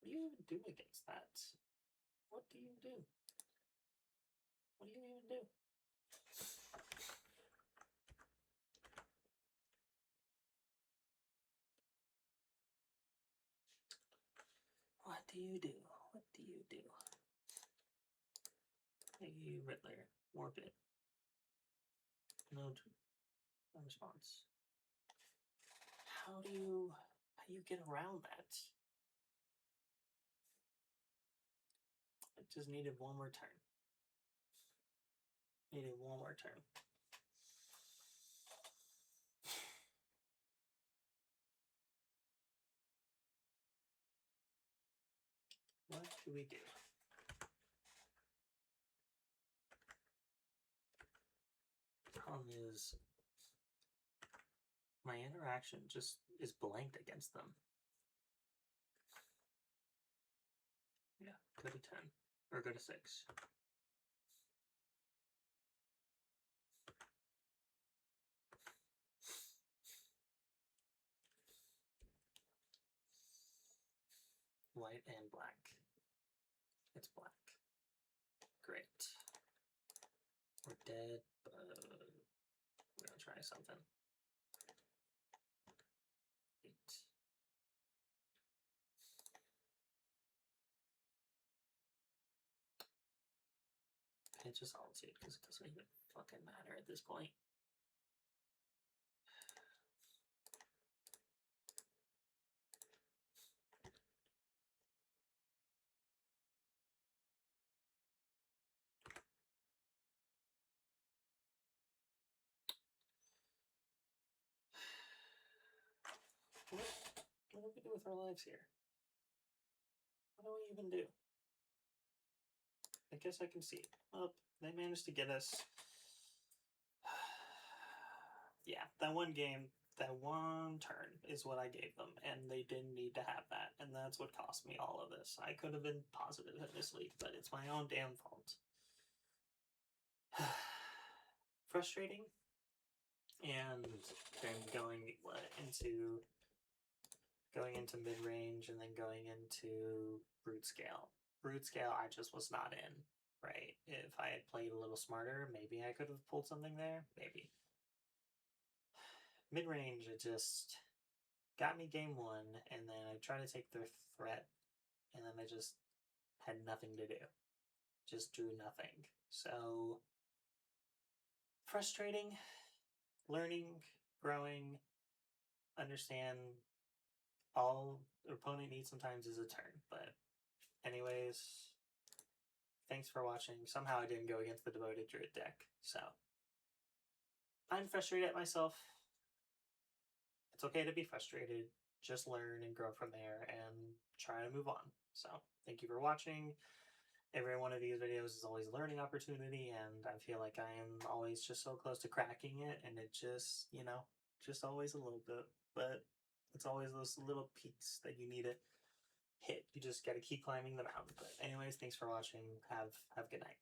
A: What do you even do against that? What do you do? What do you even do? What do you do? What do you do? Hey, Riddler, warp it. No response. How do you get around that? I just needed one more turn. Needed one more turn. What do we do? The problem is my interaction just is blanked against them. Yeah, go to 10. Or go to 6. White and black. It's black. Great. We're dead, but we're gonna try something. 8. It's just solitude because it doesn't even fucking matter at this point. What do we do with our lives here? What do we even do? I guess I can see. Oh, they managed to get us. Yeah, that one game, that one turn is what I gave them, and they didn't need to have that, and that's what cost me all of this. I could have been positive in this league, but it's my own damn fault. Frustrating. And then going into mid-range and then going into Broodscale. Broodscale I just was not in, right? If I had played a little smarter, maybe I could have pulled something there. Maybe. Mid-range, it just got me game 1, and then I tried to take their threat, and then I just had nothing to do. Just drew nothing. So, frustrating. Learning, growing, understand all the opponent needs sometimes is a turn. But anyways, thanks for watching. Somehow I didn't go against the Devoted Druid deck, so I'm frustrated at myself. It's okay to be frustrated. Just learn and grow from there and try to move on. So thank you for watching. Every one of these videos is always a learning opportunity, and I feel like I am always just so close to cracking it, and it just, just always a little bit, but it's always those little peaks that you need to hit. You just got to keep climbing the mountain. But anyways, thanks for watching. Have a good night.